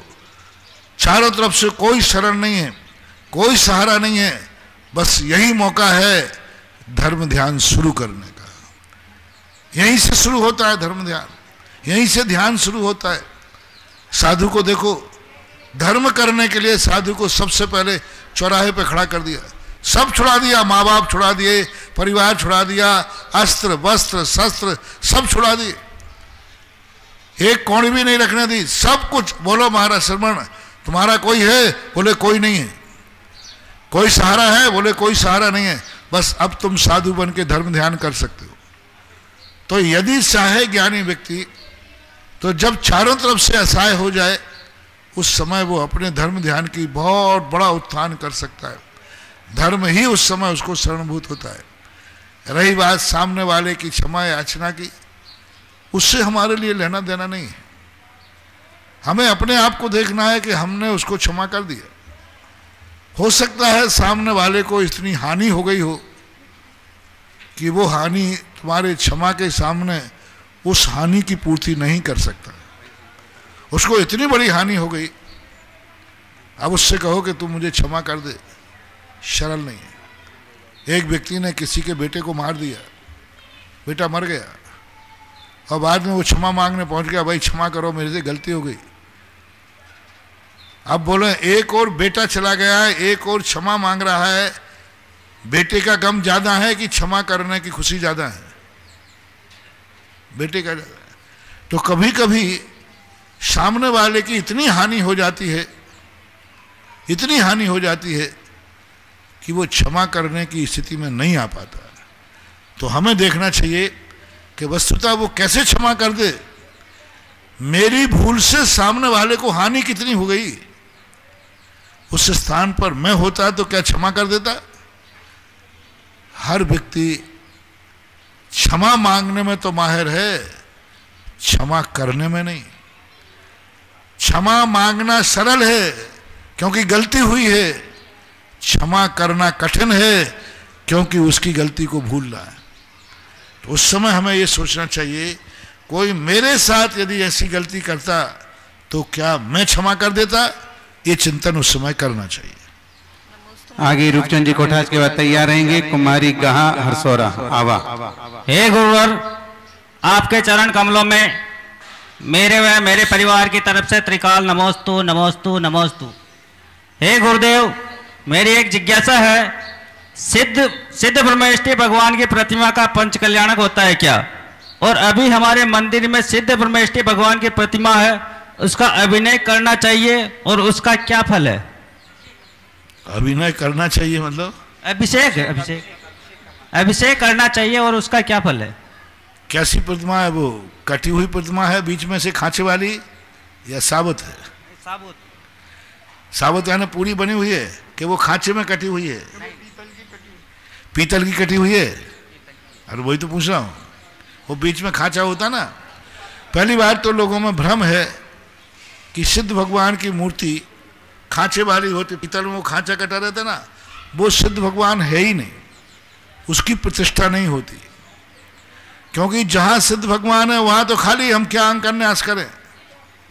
चारों तरफ से कोई शरण नहीं है, कोई सहारा नहीं है, बस यही मौका है धर्म ध्यान शुरू करने का। यहीं से शुरू होता है धर्म ध्यान, यहीं से ध्यान शुरू होता है। साधु को देखो, धर्म करने के लिए साधु को सबसे पहले चौराहे पे खड़ा कर दिया, सब छुड़ा दिया, माँ बाप छुड़ा दिए, परिवार छुड़ा दिया, अस्त्र वस्त्र शस्त्र सब छुड़ा दिए, एक कौड़ी भी नहीं रखने दी, सब कुछ। बोलो महाराज श्रवण, तुम्हारा कोई है? बोले कोई नहीं है। कोई सहारा है? बोले कोई सहारा नहीं है। बस अब तुम साधु बन के धर्म ध्यान कर सकते हो। तो यदि चाहे ज्ञानी व्यक्ति तो जब चारों तरफ से असहाय हो जाए उस समय वो अपने धर्म ध्यान की बहुत बड़ा उत्थान कर सकता है। धर्म ही उस समय उसको शरणभूत होता है। रही बात सामने वाले की क्षमा याचना की, उससे हमारे लिए लेना देना नहीं है। हमें अपने आप को देखना है कि हमने उसको क्षमा कर दिया। हो सकता है सामने वाले को इतनी हानि हो गई हो कि वो हानि तुम्हारे क्षमा के सामने उस हानि की पूर्ति नहीं कर सकता। उसको इतनी बड़ी हानि हो गई, अब उससे कहो कि तुम मुझे क्षमा कर दे, सरल नहीं है। एक व्यक्ति ने किसी के बेटे को मार दिया, बेटा मर गया, और बाद में वो क्षमा मांगने पहुंच गया, भाई क्षमा करो मेरे से गलती हो गई। अब बोले एक और बेटा चला गया है, एक और क्षमा मांग रहा है, बेटे का गम ज्यादा है कि क्षमा करने की खुशी ज्यादा है? बेटे का ज्यादा है। तो कभी कभी सामने वाले की इतनी हानि हो जाती है, इतनी हानि हो जाती है कि वो क्षमा करने की स्थिति में नहीं आ पाता। तो हमें देखना चाहिए कि वस्तुतः वो कैसे क्षमा कर दे। मेरी भूल से सामने वाले को हानि कितनी हो गई, उस स्थान पर मैं होता तो क्या क्षमा कर देता? हर व्यक्ति क्षमा मांगने में तो माहिर है, क्षमा करने में नहीं। क्षमा मांगना सरल है क्योंकि गलती हुई है, क्षमा करना कठिन है क्योंकि उसकी गलती को भूलना है। तो उस समय हमें यह सोचना चाहिए, कोई मेरे साथ यदि ऐसी गलती करता तो क्या मैं क्षमा कर देता? ये चिंतन उस समय करना चाहिए। आगे रूपचंद जी कोठाज के बाद तैयार रहेंगे कुमारी गहा हरसोरा आवा। हे गुरुवर, आपके चरण कमलों में मेरे व मेरे परिवार की तरफ से त्रिकाल नमोस्तु नमोस्तु नमोस्तु। हे गुरुदेव, मेरी एक जिज्ञासा है, सिद्ध ब्रह्मेष्ठी भगवान की प्रतिमा का पंच कल्याणक होता है क्या? और अभी हमारे मंदिर में सिद्ध ब्रह्मेष्ठी भगवान की प्रतिमा है, उसका अभिनय करना चाहिए और उसका क्या फल है? अभिनय करना चाहिए मतलब अभिषेक करना चाहिए और उसका क्या फल है? कैसी प्रतिमा है वो? कटी हुई प्रतिमा है बीच में से खांचे वाली या साबुत है? साबुत यानी पूरी बनी हुई है कि वो खांचे में कटी हुई है? पीतल की कटी हुई है। अरे वही तो पूछ रहा हूं, वो बीच में खांचा होता ना। पहली बार तो लोगों में भ्रम है कि सिद्ध भगवान की मूर्ति खांचे वाली होती, पीतल में वो खांचा कटा रहता ना, वो सिद्ध भगवान है ही नहीं, उसकी प्रतिष्ठा नहीं होती। क्योंकि जहां सिद्ध भगवान है वहां तो खाली हम क्या अंक न्यास करें,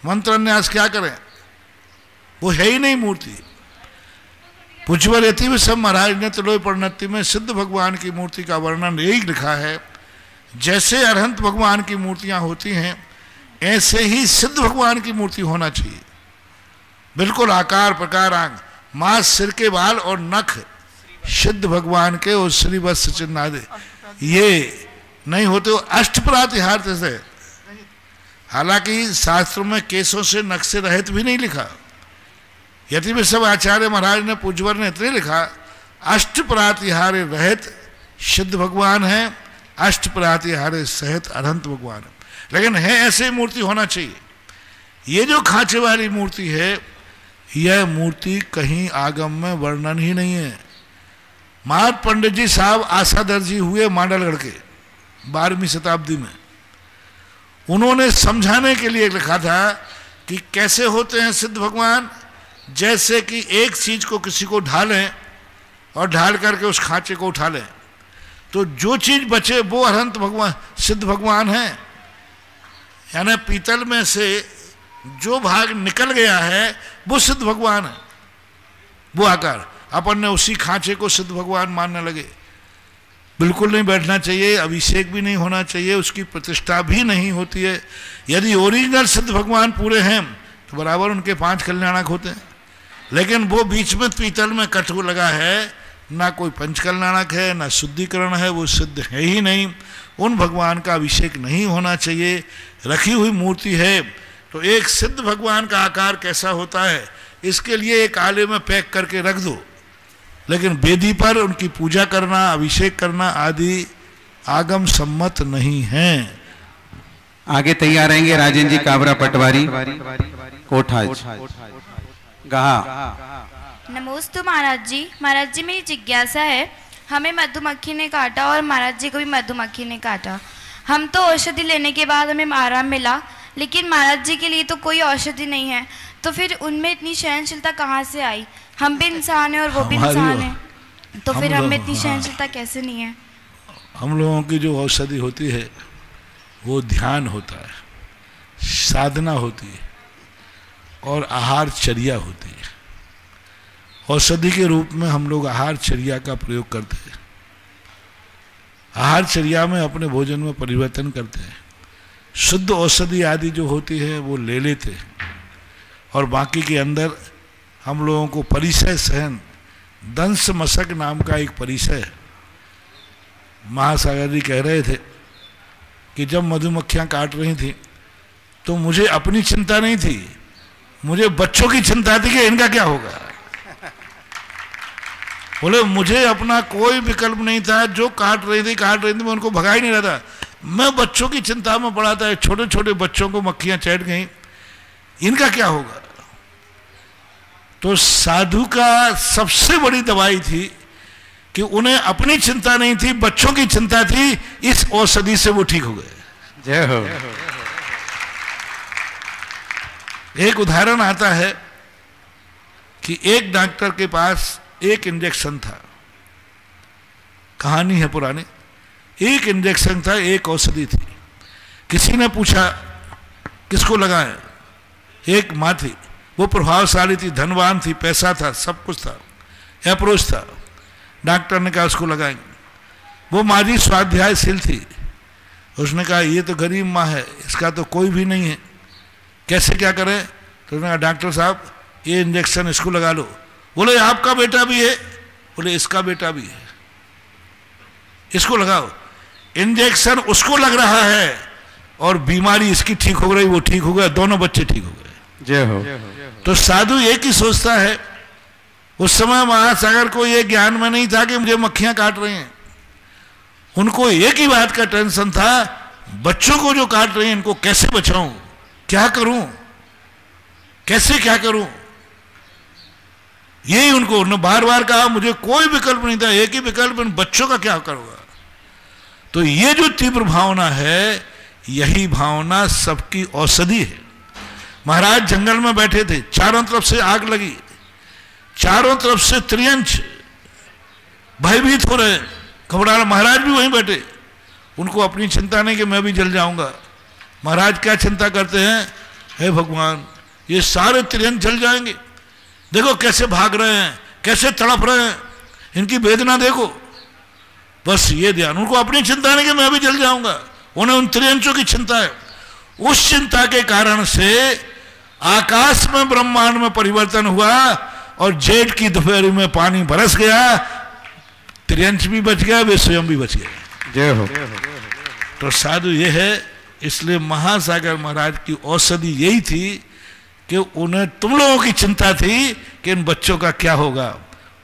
मंत्र न्यास क्या करें, वो है ही नहीं मूर्ति। पूज्यवर यति विषम महाराज ने तुलोय परिणति में सिद्ध भगवान की मूर्ति का वर्णन यही लिखा है, जैसे अरहंत भगवान की मूर्तियां होती हैं ऐसे ही सिद्ध भगवान की मूर्ति होना चाहिए। बिल्कुल आकार प्रकार अंग मांस सिर के बाल और नख सिद्ध भगवान के और श्रीवत्स चिन्ह आदि ये नहीं होते। अष्टपरातिहार्थ से, हालांकि शास्त्रों में केसों से नख से रहित भी नहीं लिखा। यति विषम आचार्य महाराज ने पूज्यवर ने इतने लिखा, अष्टपरातिहारे रहित सिद्ध भगवान है, अष्टपरातिहारे सहित अनंत भगवान है। लेकिन है ऐसे मूर्ति होना चाहिए। ये जो खांचे वाली मूर्ति है, यह मूर्ति कहीं आगम में वर्णन ही नहीं है। महात्मा पंडित जी साहब आसादर जी हुए मांडलगढ़ के 12वीं शताब्दी में, उन्होंने समझाने के लिए लिखा था कि कैसे होते हैं सिद्ध भगवान। जैसे कि एक चीज को किसी को ढालें और ढाल करके उस खांचे को उठा लें, तो जो चीज बचे वो अनंत भगवान सिद्ध भगवान है। यानी पीतल में से जो भाग निकल गया है वो सिद्ध भगवान है, वो आकार। अपन ने उसी खांचे को सिद्ध भगवान मानने लगे। बिल्कुल नहीं बैठना चाहिए, अभिषेक भी नहीं होना चाहिए, उसकी प्रतिष्ठा भी नहीं होती है। यदि ओरिजिनल सिद्ध भगवान पूरे हैं तो बराबर उनके 5 कल्याणक होते हैं। लेकिन वो बीच में पीतल में कटु लगा है, ना कोई पंचकल्याणक है ना शुद्धिकरण है, वो सिद्ध है ही नहीं। उन भगवान का अभिषेक नहीं होना चाहिए। रखी हुई मूर्ति है तो एक सिद्ध भगवान का आकार कैसा होता है इसके लिए एक आले में पैक करके रख दो, लेकिन वेदी पर उनकी पूजा करना, अभिषेक करना आदि आगम सम्मत नहीं है। आगे तैयार रहेंगे राजेंद्र जी काबरा पटवारी कोठाज गहा। नमोस्तु महाराज जी। महाराज जी मेरी जिज्ञासा है, हमें मधुमक्खी ने काटा और महाराज जी को भी मधुमक्खी ने काटा। हम तो औषधि लेने के बाद हमें आराम मिला, लेकिन महाराज जी के लिए तो कोई औषधि नहीं है, तो फिर उनमें इतनी सहनशीलता कहाँ से आई? हम भी इंसान हैं और वो भी इंसान है, तो फिर हमें इतनी सहनशीलता कैसे नहीं है? हम लोगों की जो औषधि होती है वो ध्यान होता है, साधना होती है और आहार चर्या होती है। औषधि के रूप में हम लोग आहार चर्या का प्रयोग करते हैं। आहार चर्या में अपने भोजन में परिवर्तन करते हैं। शुद्ध औषधि आदि जो होती है वो ले लेते हैं और बाकी के अंदर हम लोगों को परिचय सहन दंश मशक नाम का एक परिचय है। महासागर जी कह रहे थे कि जब मधुमक्खियां काट रही थी तो मुझे अपनी चिंता नहीं थी, मुझे बच्चों की चिंता थी कि इनका क्या होगा। बोले मुझे अपना कोई विकल्प नहीं था, जो काट रही थी मैं उनको भगा ही नहीं रहा था, मैं बच्चों की चिंता में पड़ा था। छोटे छोटे बच्चों को मक्खियां चैट गई, इनका क्या होगा। तो साधु का सबसे बड़ी दवाई थी कि उन्हें अपनी चिंता नहीं थी, बच्चों की चिंता थी। इस औषधि से वो ठीक हो गए। जय हो। एक उदाहरण आता है कि एक डॉक्टर के पास एक इंजेक्शन था, कहानी है पुरानी। एक इंजेक्शन था, एक औषधि थी। किसी ने पूछा किसको लगाएं। एक माँ थी, वो प्रभावशाली थी, धनवान थी, पैसा था, सब कुछ था, अप्रोच था। डॉक्टर ने कहा उसको लगाएंगे। वो माँ जी स्वाध्यायशील थी, उसने कहा ये तो गरीब माँ है, इसका तो कोई भी नहीं है, कैसे क्या करें। तो उसने कहा डॉक्टर साहब ये इंजेक्शन इसको लगा लो। बोले आपका बेटा भी है? बोले इसका बेटा भी है, इसको लगाओ। इंजेक्शन उसको लग रहा है और बीमारी इसकी ठीक हो गई, वो ठीक हो गया, दोनों बच्चे ठीक हो गए। जय हो। तो साधु एक ही सोचता है। उस समय महासागर को ये ज्ञान में नहीं था कि मुझे मक्खियां काट रही हैं। उनको एक ही बात का टेंशन था, बच्चों को जो काट रही हैं इनको कैसे बचाऊं, क्या करूं, कैसे क्या करूं। यही उनको बार बार कहा, मुझे कोई विकल्प नहीं था, एक ही विकल्प, इन बच्चों का क्या करूंगा। तो ये जो तीव्र भावना है, यही भावना सबकी औषधि है। महाराज जंगल में बैठे थे, चारों तरफ से आग लगी, चारों तरफ से त्रियंच भयभीत हो रहे, घबरा। महाराज भी वहीं बैठे, उनको अपनी चिंता नहीं कि मैं भी जल जाऊंगा। महाराज क्या चिंता करते हैं, हे भगवान ये सारे त्रियंच जल जाएंगे, देखो कैसे भाग रहे हैं, कैसे तड़प रहे हैं, इनकी वेदना देखो। बस ये ध्यान, उनको अपनी चिंता नहीं कि मैं भी जल जाऊंगा, उन्हें उन त्रियंचों की चिंता है। उस चिंता के कारण से आकाश में ब्रह्मांड में परिवर्तन हुआ और जेठ की दोपहर में पानी बरस गया, त्रियंच भी बच गया, वे स्वयं भी बच गए। जय हो। तो साधु ये है, इसलिए महासागर महाराज की औषधि यही थी कि उन्हें तुम लोगों की चिंता थी कि इन बच्चों का क्या होगा।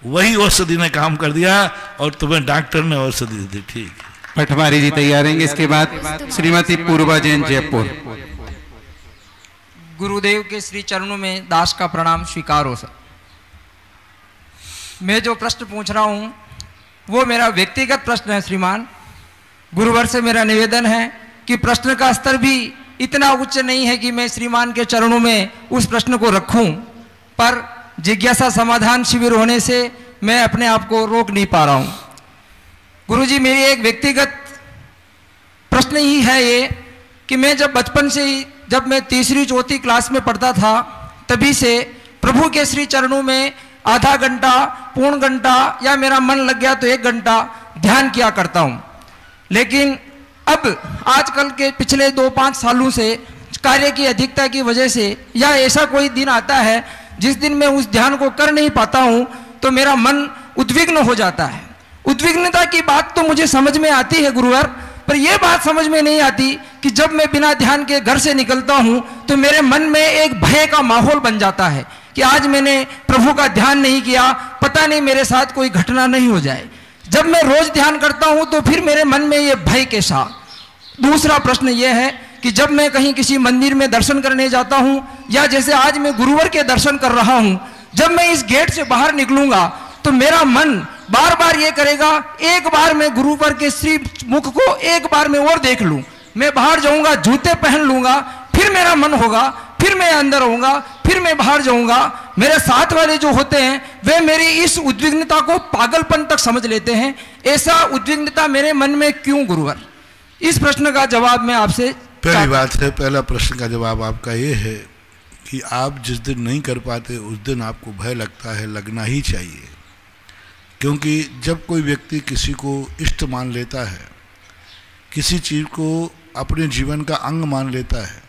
वही औषधि ने काम कर दिया और तुम्हें डॉक्टर ने औषधि दी। ठीक, पटवारी जी तैयार रहेंगे। इसके बाद श्रीमती पूर्वा जैन जयपुर। गुरुदेव के श्री चरणों में दास का प्रणाम स्वीकार हो। सर मैं जो प्रश्न पूछ रहा हूँ वो मेरा व्यक्तिगत प्रश्न है श्रीमान। गुरुवर से मेरा निवेदन है कि प्रश्न का स्तर भी इतना उच्च नहीं है कि मैं श्रीमान के चरणों में उस प्रश्न को रखूं, पर जिज्ञासा समाधान शिविर होने से मैं अपने आप को रोक नहीं पा रहा हूं। गुरुजी मेरी एक व्यक्तिगत प्रश्न ही है ये कि मैं जब बचपन से ही, जब मैं तीसरी चौथी क्लास में पढ़ता था, तभी से प्रभु के श्री चरणों में आधा घंटा, पौन घंटा या मेरा मन लग गया तो 1 घंटा ध्यान किया करता हूं। लेकिन अब आजकल के पिछले 2-5 सालों से कार्य की अधिकता की वजह से या ऐसा कोई दिन आता है जिस दिन मैं उस ध्यान को कर नहीं पाता हूं तो मेरा मन उद्विग्न हो जाता है। उद्विग्नता की बात तो मुझे समझ में आती है गुरुवर, पर यह बात समझ में नहीं आती कि जब मैं बिना ध्यान के घर से निकलता हूं तो मेरे मन में एक भय का माहौल बन जाता है कि आज मैंने प्रभु का ध्यान नहीं किया, पता नहीं मेरे साथ कोई घटना नहीं हो जाए। जब मैं रोज ध्यान करता हूं तो फिर मेरे मन में ये भय कैसा। दूसरा प्रश्न यह है कि जब मैं कहीं किसी मंदिर में दर्शन करने जाता हूं, या जैसे आज मैं गुरुवर के दर्शन कर रहा हूं, जब मैं इस गेट से बाहर निकलूंगा तो मेरा मन बार बार ये करेगा, एक बार मैं गुरुवर के श्री मुख को एक बार मैं और देख लूं। मैं बाहर जाऊंगा, जूते पहन लूंगा, फिर मेरा मन होगा, फिर मैं अंदर आऊंगा, फिर मैं बाहर जाऊंगा। मेरे साथ वाले जो होते हैं वे मेरी इस उद्विग्नता को पागलपन तक समझ लेते हैं। ऐसा उद्विग्नता मेरे मन में क्यों गुरुवर? इस प्रश्न का जवाब मैं आपसे पहली बात है, पहला प्रश्न का जवाब आपका ये है कि आप जिस दिन नहीं कर पाते उस दिन आपको भय लगता है, लगना ही चाहिए। क्योंकि जब कोई व्यक्ति किसी को इष्ट मान लेता है, किसी चीज़ को अपने जीवन का अंग मान लेता है,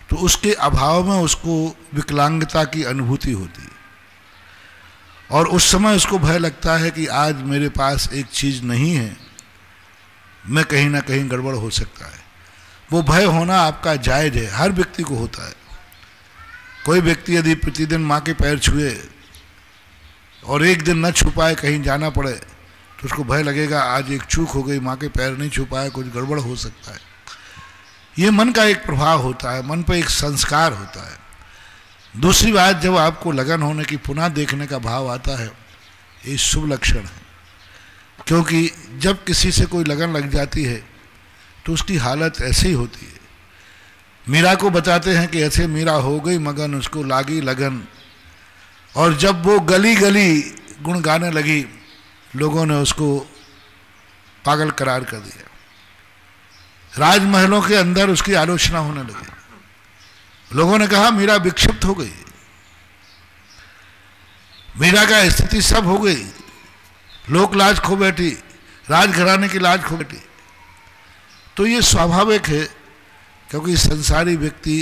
तो उसके अभाव में उसको विकलांगता की अनुभूति होती है और उस समय उसको भय लगता है कि आज मेरे पास एक चीज़ नहीं है, मैं कहीं ना कहीं गड़बड़ हो सकता है। वो भय होना आपका जायज़ है, हर व्यक्ति को होता है। कोई व्यक्ति यदि प्रतिदिन माँ के पैर छुए और एक दिन न छू पाए, कहीं जाना पड़े, तो उसको भय लगेगा आज एक चूक हो गई, माँ के पैर नहीं छू पाए, कुछ गड़बड़ हो सकता है। ये मन का एक प्रभाव होता है, मन पर एक संस्कार होता है। दूसरी बात, जब आपको लगन होने की पुनः देखने का भाव आता है, ये शुभ लक्षण है। क्योंकि जब किसी से कोई लगन लग जाती है तो उसकी हालत ऐसे ही होती है। मीरा को बताते हैं कि ऐसे मीरा हो गई मगन, उसको लागी लगन, और जब वो गली गली गुण गाने लगी, लोगों ने उसको पागल करार कर दिया। राजमहलों के अंदर उसकी आलोचना होने लगी। लोगों ने कहा मीरा विक्षिप्त हो गई, मीरा का स्थिति सब हो गई, लोक लाज खो बैठी, राजघराने की लाज खो बैठी। तो ये स्वाभाविक है, क्योंकि संसारी व्यक्ति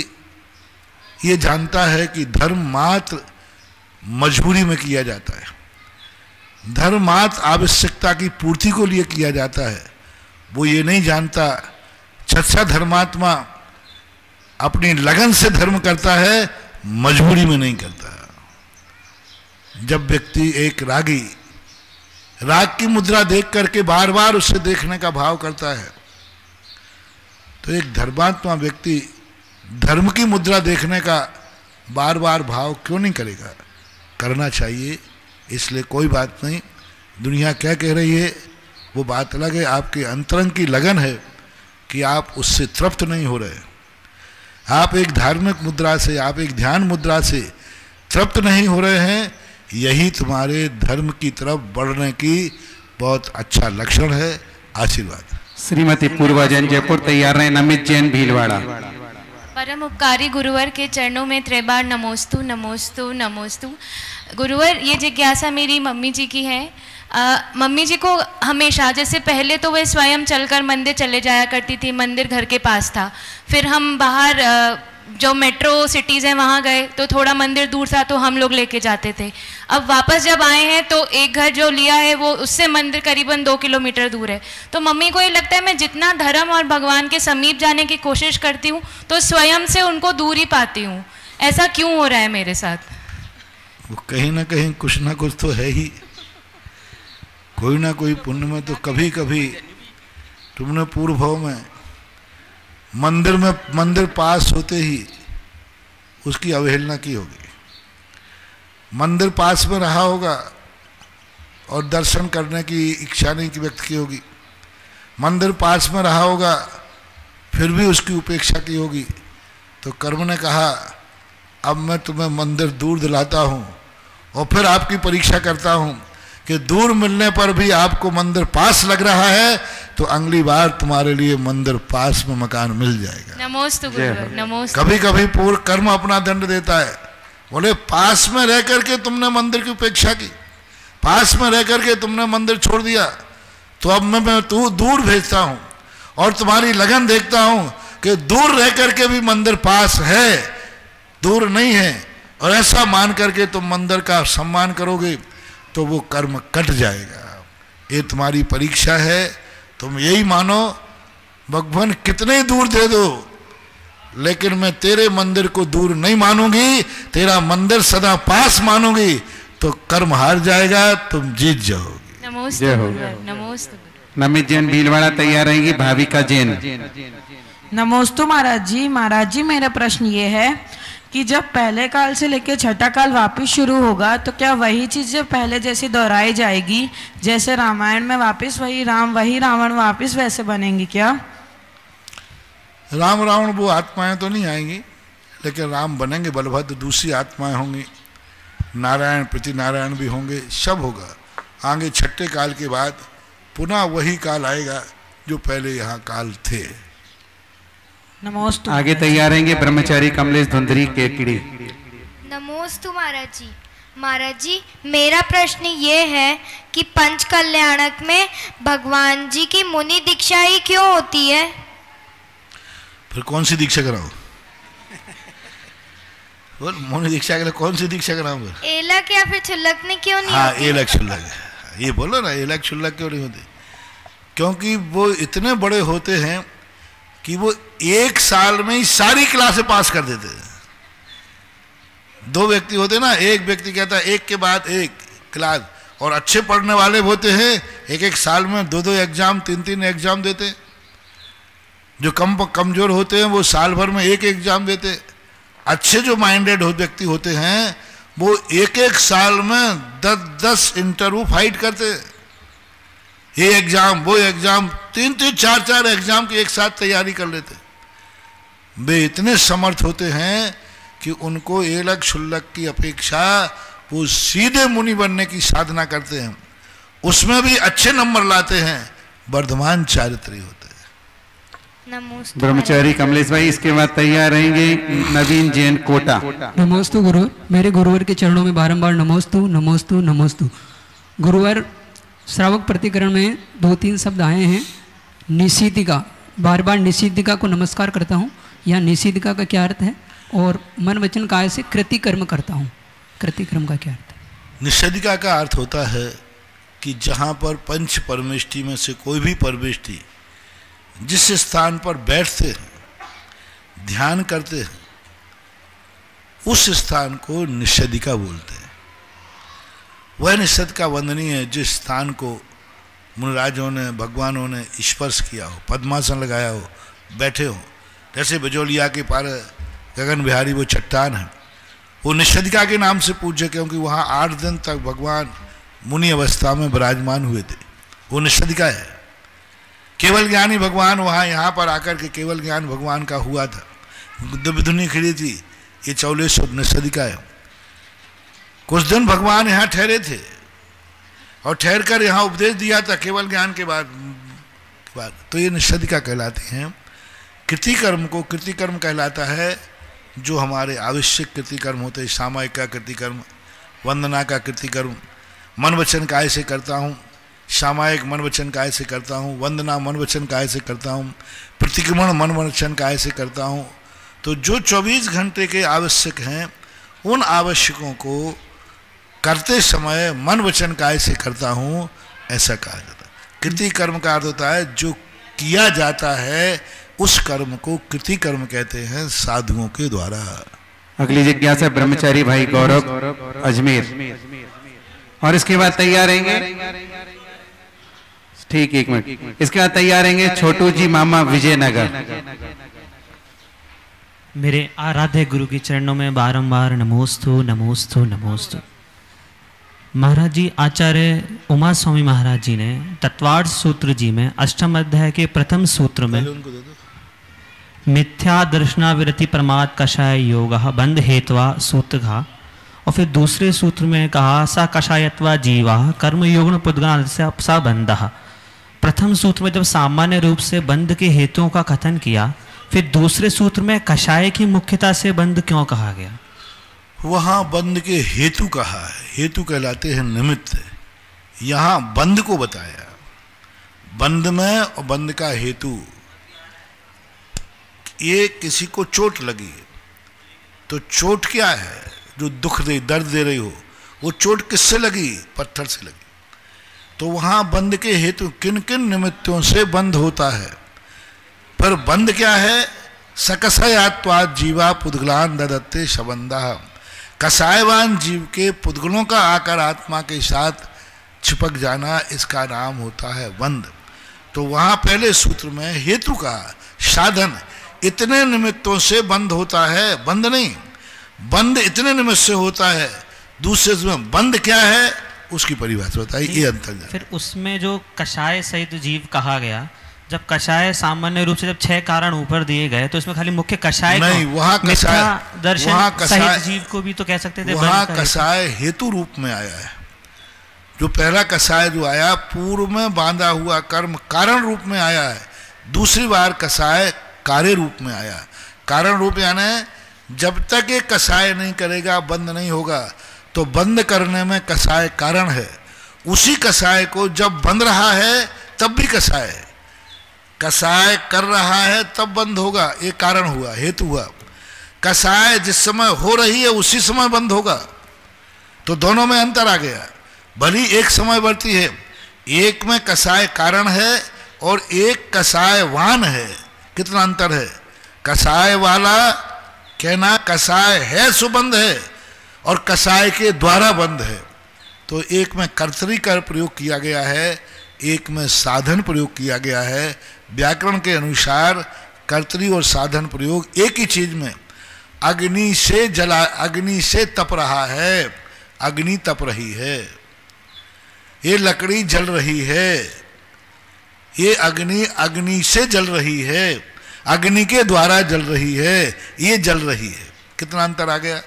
ये जानता है कि धर्म मात्र मजबूरी में किया जाता है, धर्म मात्र आवश्यकता की पूर्ति को लिए किया जाता है। वो ये नहीं जानता सच्चा धर्मात्मा अपनी लगन से धर्म करता है, मजबूरी में नहीं करता। जब व्यक्ति एक रागी राग की मुद्रा देख करके बार बार उसे देखने का भाव करता है, तो एक धर्मात्मा व्यक्ति धर्म की मुद्रा देखने का बार बार भाव क्यों नहीं करेगा? करना चाहिए। इसलिए कोई बात नहीं, दुनिया क्या कह रही है वो बात अलग है। आपके अंतरंग की लगन है कि आप उससे तृप्त नहीं हो रहे, आप एक धार्मिक मुद्रा से, आप एक ध्यान मुद्रा से तृप्त नहीं हो रहे हैं, यही तुम्हारे धर्म की तरफ बढ़ने की बहुत अच्छा लक्षण है। आशीर्वाद। श्रीमती पूर्वा जैन जयपुर तैयार रहे। नमित जैन भीलवाड़ा। परम उपकारी गुरुवर के चरणों में त्रिबार नमोस्तु नमोस्तु नमोस्तु। गुरुवर, ये जिज्ञासा मेरी मम्मी जी की है। मम्मी जी को हमेशा, जैसे पहले तो वे स्वयं चलकर मंदिर चले जाया करती थी, मंदिर घर के पास था, फिर हम बाहर जो मेट्रो सिटीज़ हैं वहाँ गए तो थोड़ा मंदिर दूर था तो हम लोग लेके जाते थे। अब वापस जब आए हैं तो एक घर जो लिया है वो उससे मंदिर करीबन 2 किलोमीटर दूर है। तो मम्मी को ये लगता है मैं जितना धर्म और भगवान के समीप जाने की कोशिश करती हूँ तो स्वयं से उनको दूर ही पाती हूँ। ऐसा क्यों हो रहा है मेरे साथ? वो कहीं ना कहीं कुछ ना कुछ तो है ही, कोई ना कोई पुण्य में तो कभी कभी तुमने पूर्व भाव में मंदिर पास होते ही उसकी अवहेलना की होगी। मंदिर पास में रहा होगा और दर्शन करने की इच्छा नहीं की व्यक्त की होगी, मंदिर पास में रहा होगा फिर भी उसकी उपेक्षा की होगी। तो कर्म ने कहा अब मैं तुम्हें मंदिर दूर दिलाता हूँ और फिर आपकी परीक्षा करता हूँ कि दूर मिलने पर भी आपको मंदिर पास लग रहा है तो अगली बार तुम्हारे लिए मंदिर पास में मकान मिल जाएगा। नमोस्तु गुरुवर, नमोस्तु। कभी कभी पूर्ण कर्म अपना दंड देता है। बोले पास में रह करके तुमने मंदिर की उपेक्षा की, पास में रह करके तुमने मंदिर छोड़ दिया, तो अब मैं तू दूर भेजता हूँ और तुम्हारी लगन देखता हूँ कि दूर रह करके भी मंदिर पास है, दूर नहीं है, और ऐसा मान करके तुम मंदिर का सम्मान करोगे तो वो कर्म कट जाएगा। ये तुम्हारी परीक्षा है। तुम यही मानो भगवान कितने दूर दे दो, लेकिन मैं तेरे मंदिर को दूर नहीं मानूंगी, तेरा मंदिर सदा पास मानूंगी, तो कर्म हार जाएगा, तुम जीत जाओगी। नमोस्तु गुरुवर, नमोस्तु। नमित जैन भीलवाड़ा तैयार रहेंगी। भाविका जैन। नमोस्तु महाराज जी। महाराज जी, मेरा प्रश्न ये है कि जब पहले काल से लेकर छठा काल वापस शुरू होगा तो क्या वही चीज़ जब पहले जैसी दोहराई जाएगी, जैसे रामायण में वापस वही राम वही रावण वापस वैसे बनेंगे क्या? राम रावण वो आत्माएं तो नहीं आएंगी, लेकिन राम बनेंगे, बलभद्र दूसरी आत्माएं होंगी, नारायण प्रति नारायण भी होंगे, सब होगा। आगे छठे काल के बाद पुनः वही काल आएगा जो पहले यहाँ काल थे। नमोस्तु। आगे तैयार रहेंगे ब्रह्मचारी कमलेश धुंधरी केकड़ी। नमोस्तु महाराज जी। महाराज जी, मेरा प्रश्न ये है कि पंच कल्याणक में भगवान जी की मुनि दीक्षा ही क्यों होती है? फिर कौन सी दीक्षा कराऊं? बोल, मुनि दीक्षा के लिए कौन सी दीक्षा कराऊंगा? एलक या फिर छुल्लक में क्यों नहीं? हाँ, होती? एलक छुल्लक, ये बोलो ना, एलक छुल्लक क्यों नहीं होते? क्योंकि वो इतने बड़े होते हैं कि वो एक साल में ही सारी क्लासें पास कर देते हैं। दो व्यक्ति होते ना, एक व्यक्ति कहता है एक के बाद एक क्लास, और अच्छे पढ़ने वाले होते हैं एक एक साल में दो दो एग्जाम, तीन तीन एग्जाम देते। जो कमजोर होते हैं वो साल भर में एक एग्जाम देते। अच्छे जो माइंडेड व्यक्ति होते हैं वो एक एक साल में 10 इंटरव्यू फाइट करते, ये एग्जाम वो एग्जाम, 3 4 एग्जाम की एक साथ तैयारी कर लेते। वे इतने समर्थ होते हैं कि उनको एलक शुल्लक की अपेक्षा वो सीधे मुनि बनने की साधना करते हैं, उसमें भी अच्छे नंबर लाते हैं, वर्धमान चारित्री होते हैं। ब्रह्मचारी कमलेश भाई, इसके बाद तैयार रहेंगे नवीन जैन कोटा। नमोस्तु गुरुवर। मेरे गुरुवर के चरणों में बारंबार नमोस्तु नमोस्तु नमोस्तु। गुरुवर, श्रावक प्रतिकरण में 2-3 शब्द आए हैं, निषिद्धिका, बार बार निषिद्धिका को नमस्कार करता हूँ, या निषिद्धिका का क्या अर्थ है? और मन वचन काय से कृति कर्म करता हूँ, कृति कर्म का क्या अर्थ है? निषिद्धिका का अर्थ होता है कि जहाँ पर पंच परमेष्टि में से कोई भी परमेष्टि जिस स्थान पर बैठते हैं, ध्यान करते हैं, उस स्थान को निषेधिका बोलते हैं। वह निषेध का वंदनीय है जिस स्थान को मुनिराजों ने, भगवानों ने स्पर्श किया हो, पद्मासन लगाया हो, बैठे हो। जैसे बिजोलिया के पार गगन बिहारी वो चट्टान है, वो निषेधिका के नाम से पूज्य, क्योंकि वहाँ 8 दिन तक भगवान मुनि अवस्था में विराजमान हुए थे, वो निषेधिका है। केवल ज्ञानी भगवान वहाँ यहाँ पर आकर के केवल ज्ञान भगवान का हुआ था, दिव्यधुनी खड़ी थी, ये 44 निषेधिका है। कुछ दिन भगवान यहाँ ठहरे थे और ठहर कर यहाँ उपदेश दिया था केवल ज्ञान के बाद, तो ये निषेधिका कहलाते हैं। कृतिकर्म को कृतिकर्म कहलाता है जो हमारे आवश्यक कृतिकर्म होते हैं, सामायिक का कृतिकर्म, वंदना का कृतिकर्म, मन वचन काय से करता हूँ, सामायिक मन वचन काय से करता हूँ, वंदना मन वचन काय से करता हूँ, प्रतिक्रमण मन वचन काय से करता हूँ। तो जो 24 घंटे के आवश्यक हैं उन आवश्यकों को करते समय मन वचन काय से करता हूँ, ऐसा कहा जाता है। कृति कर्म का अर्थ होता है जो किया जाता है, उस कर्म को कृति कर्म कहते हैं साधुओं के द्वारा। अगली जिज्ञासा ब्रह्मचारी भाई गौरव अजमेर, और इसके बाद तैयार रहेंगे, ठीक 1 मिनट, इसके बाद तैयार रहेंगे छोटू जी मामा विजयनगर। मेरे आराध्य गुरु के चरणों में बारंबार नमोस्तु नमोस्तु नमोस्तु। महाराज जी, आचार्य उमा स्वामी महाराज जी ने तत्वार्थ सूत्र जी में 8वें अध्याय के प्रथम सूत्र में मिथ्या दर्शनाविरति प्रमाद कषाय योग बंध हेत्वा सूत्र कहा, और फिर दूसरे सूत्र में कहा सा कषायत्वा जीवा कर्म योग पुद्गल से सा बंध। प्रथम सूत्र में जब सामान्य रूप से बंध के हेतुओं का कथन किया, फिर दूसरे सूत्र में कषाय की मुख्यता से बंध क्यों कहा गया? वहाँ बंध के हेतु कहा है, हेतु कहलाते हैं निमित्त। यहाँ बंध को बताया, बंध में और बंध का हेतु। ये किसी को चोट लगी तो चोट क्या है? जो दुख दे, दर्द दे रही हो, वो चोट किससे लगी? पत्थर से लगी। तो वहाँ बंध के हेतु किन किन निमित्तों से बंध होता है। पर बंध क्या है? सकसयात्वाद जीवा पुद्गलान ददत्ते शबंदा। कसायवान जीव के पुद्गलों का आकर आत्मा के साथ चिपक जाना, इसका नाम होता है बंध। तो वहाँ पहले सूत्र में हेतु का साधन, इतने निमित्तों से बंद होता है, बंद नहीं, बंद इतने निमित्त से होता है, दूसरे में बंद क्या है उसकी परिभाषा होता है, ये अंतर। फिर उसमें जो कषाय सहित जीव कहा गया, जब कषाय सामान्य रूप से जब 6 कारण ऊपर दिए गए तो इसमें खाली मुख्य कषाय नहीं, वहां कषाय, दर्शन वहां कषाय जीव को भी तो कह सकते थे, वहां कषाय हेतु रूप में आया है। जो पहला कषाय जो आया पूर्व में बांधा हुआ कर्म कारण रूप में आया है, दूसरी बार कषाय कार्य रूप में आया। कारण रूप यानी जब तक ये कषाय नहीं करेगा बंद नहीं होगा, तो बंद करने में कषाय कारण है, उसी कषाय को जब बंद रहा है तब भी कषाय है, कषाय कर रहा है तब बंद होगा, ये कारण हुआ, हेतु हुआ। कषाय जिस समय हो रही है उसी समय बंद होगा, तो दोनों में अंतर आ गया। भली एक समय बढ़ती है, एक में कषाय कारण है और एक कषायवान है, कितना अंतर है। कषाय वाला कहना कषाय है सो बंद है और कषाय के द्वारा बंद है, तो एक में कर्तरी कर प्रयोग किया गया है, एक में साधन प्रयोग किया गया है। व्याकरण के अनुसार कर्तरी और साधन प्रयोग एक ही चीज में, अग्नि से जला, अग्नि से तप रहा है, अग्नि तप रही है, ये लकड़ी जल रही है, ये अग्नि अग्नि से जल रही है, अग्नि के द्वारा जल रही है, ये जल रही है, कितना अंतर आ गया।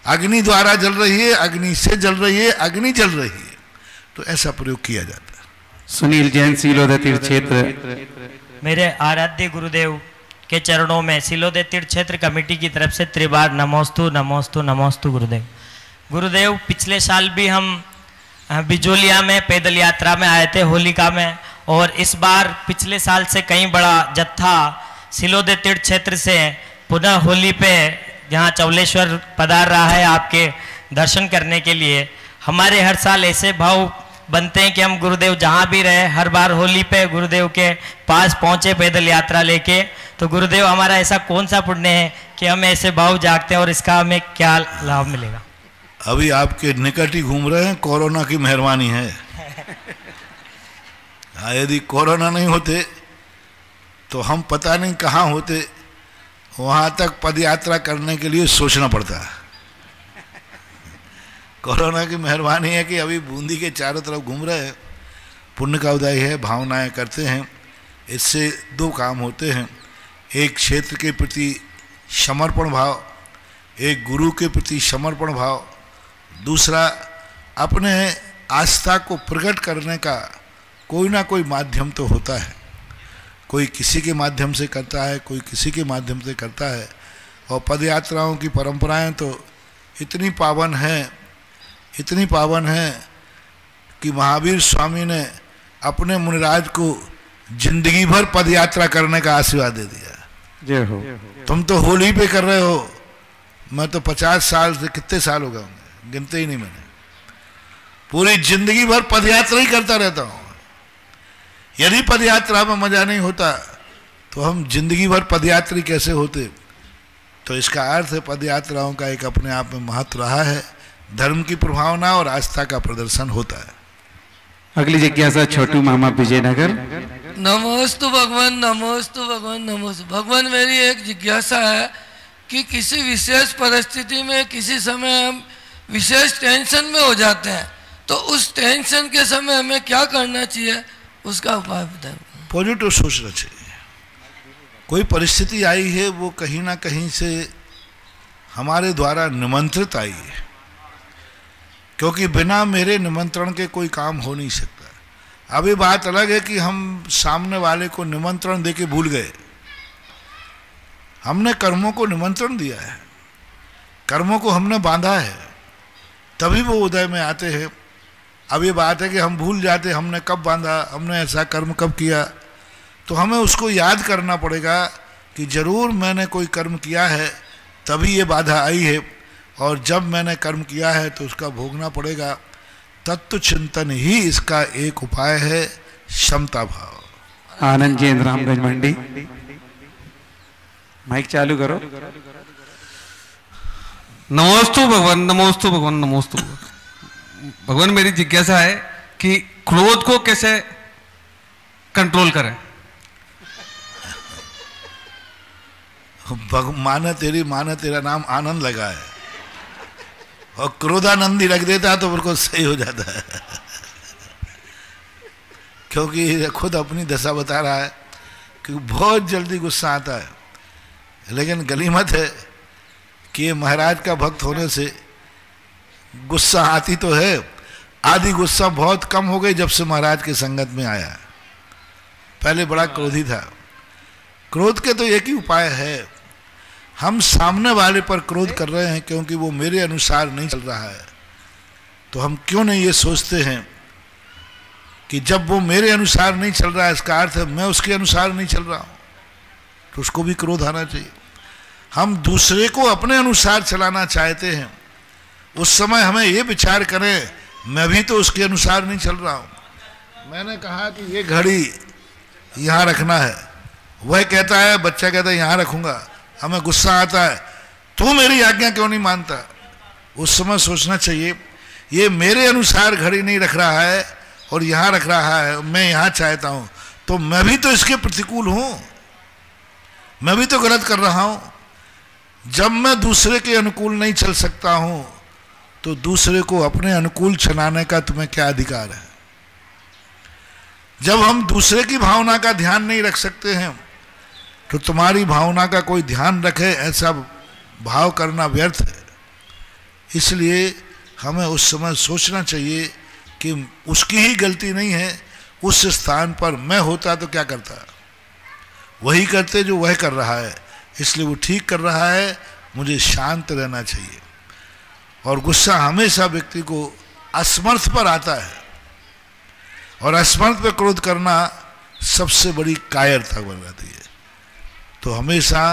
अग्नि द्वारा जल रही है, अग्नि से जल रही है, अग्नि जल रही है, तो ऐसा प्रयोग किया जाता है। सुनील जैन सिलोदय तीर्थ क्षेत्र। मेरे आराध्य गुरुदेव के चरणों में सिलोदय तीर्थ क्षेत्र कमेटी की तरफ से त्रिबार नमोस्तु नमोस्तु नमोस्तु गुरुदेव। गुरुदेव पिछले साल भी हम बिजोलिया में पैदल यात्रा में आए थे होलिका में, और इस बार पिछले साल से कहीं बड़ा जत्था सिलोदय तीर्थ क्षेत्र से पुनः होली पे जहाँ चौलेश्वर पधार रहा है आपके दर्शन करने के लिए। हमारे हर साल ऐसे भाव बनते हैं कि हम गुरुदेव जहाँ भी रहे हर बार होली पे गुरुदेव के पास पहुँचे पैदल यात्रा लेके। तो गुरुदेव हमारा ऐसा कौन सा पुण्य है कि हम ऐसे भाव जागते हैं और इसका हमें क्या लाभ मिलेगा? अभी आपके निकट ही घूम रहे हैं, कोरोना की मेहरबानी है। यदि कोरोना नहीं होते तो हम पता नहीं कहाँ होते, वहाँ तक पदयात्रा करने के लिए सोचना पड़ता है। कोरोना की मेहरबानी है कि अभी बूंदी के चारों तरफ घूम रहे हैं, पुण्य का उदय है, भावनाएं करते हैं। इससे 2 काम होते हैं, एक क्षेत्र के प्रति समर्पण भाव, एक गुरु के प्रति समर्पण भाव, दूसरा अपने आस्था को प्रकट करने का कोई ना कोई माध्यम तो होता है। कोई किसी के माध्यम से करता है, कोई किसी के माध्यम से करता है। और पदयात्राओं की परंपराएं तो इतनी पावन हैं, इतनी पावन है कि महावीर स्वामी ने अपने मुनिराज को जिंदगी भर पदयात्रा करने का आशीर्वाद दे दिया। जय हो। तुम तो होली पे कर रहे हो, मैं तो 50 साल से, कितने साल हो गए होंगे, गिनते ही नहीं मैंने, पूरी जिंदगी भर पदयात्रा ही करता रहता हूँ। यदि पदयात्रा में मजा नहीं होता तो हम जिंदगी भर पदयात्री कैसे होते? तो इसका अर्थ है पदयात्राओं का एक अपने आप में महत्व रहा है, धर्म की प्रभावना और आस्था का प्रदर्शन होता है। अगली जिज्ञासा छोटू मामा विजयनगर। नमोस्तु भगवान, नमोस्तु भगवान, नमोस्तु भगवान। मेरी एक जिज्ञासा है कि किसी विशेष परिस्थिति में किसी समय हम विशेष टेंशन में हो जाते हैं, तो उस टेंशन के समय हमें क्या करना चाहिए, उसका उपाय बताएं। पॉजिटिव सोचना चाहिए। कोई परिस्थिति आई है वो कहीं ना कहीं से हमारे द्वारा निमंत्रित आई है, क्योंकि बिना मेरे निमंत्रण के कोई काम हो नहीं सकता। अभी बात अलग है कि हम सामने वाले को निमंत्रण देके भूल गए। हमने कर्मों को निमंत्रण दिया है, कर्मों को हमने बांधा है, तभी वो उदय में आते हैं। अब ये बात है कि हम भूल जाते हमने कब बांधा, हमने ऐसा कर्म कब किया, तो हमें उसको याद करना पड़ेगा कि जरूर मैंने कोई कर्म किया है तभी ये बाधा आई है, और जब मैंने कर्म किया है तो उसका भोगना पड़ेगा। तत्व चिंतन ही इसका एक उपाय है, क्षमता भाव। आनंद जैन रामगंज मंडी। माइक चालू करो। नमोस्तु भगवान, नमोस्तु भगवान, नमोस्तु भगवान। मेरी जिज्ञासा है कि क्रोध को कैसे कंट्रोल करें। माने तेरी माने तेरा नाम आनंद लगा है, और क्रोधानंदी रख देता तो बिल्कुल सही हो जाता है। क्योंकि खुद अपनी दशा बता रहा है कि बहुत जल्दी गुस्सा आता है, लेकिन गनीमत है कि ये महाराज का भक्त होने से गुस्सा आती तो है, आधी गुस्सा बहुत कम हो गई जब से महाराज के संगत में आया। पहले बड़ा क्रोधी था। क्रोध के तो एक ही उपाय है, हम सामने वाले पर क्रोध कर रहे हैं क्योंकि वो मेरे अनुसार नहीं चल रहा है, तो हम क्यों नहीं ये सोचते हैं कि जब वो मेरे अनुसार नहीं चल रहा है, इसका अर्थ है मैं उसके अनुसार नहीं चल रहा हूं, तो उसको भी क्रोध आना चाहिए। हम दूसरे को अपने अनुसार चलाना चाहते हैं, उस समय हमें ये विचार करें मैं भी तो उसके अनुसार नहीं चल रहा हूं। मैंने कहा कि ये घड़ी यहां रखना है, वह कहता है, बच्चा कहता है यहां रखूंगा, हमें गुस्सा आता है, तू मेरी आज्ञा क्यों नहीं मानता। उस समय सोचना चाहिए ये मेरे अनुसार घड़ी नहीं रख रहा है और यहां रख रहा है, मैं यहां चाहता हूं, तो मैं भी तो इसके प्रतिकूल हूं, मैं भी तो गलत कर रहा हूं। जब मैं दूसरे के अनुकूल नहीं चल सकता हूं तो दूसरे को अपने अनुकूल चलाने का तुम्हें क्या अधिकार है। जब हम दूसरे की भावना का ध्यान नहीं रख सकते हैं तो तुम्हारी भावना का कोई ध्यान रखे ऐसा भाव करना व्यर्थ है। इसलिए हमें उस समय सोचना चाहिए कि उसकी ही गलती नहीं है, उस स्थान पर मैं होता तो क्या करता। वही करते जो वह कर रहा है, इसलिए वो ठीक कर रहा है, मुझे शांत रहना चाहिए। और गुस्सा हमेशा व्यक्ति को असमर्थ पर आता है, और असमर्थ पर क्रोध करना सबसे बड़ी कायरता बन जाती है। तो हमेशा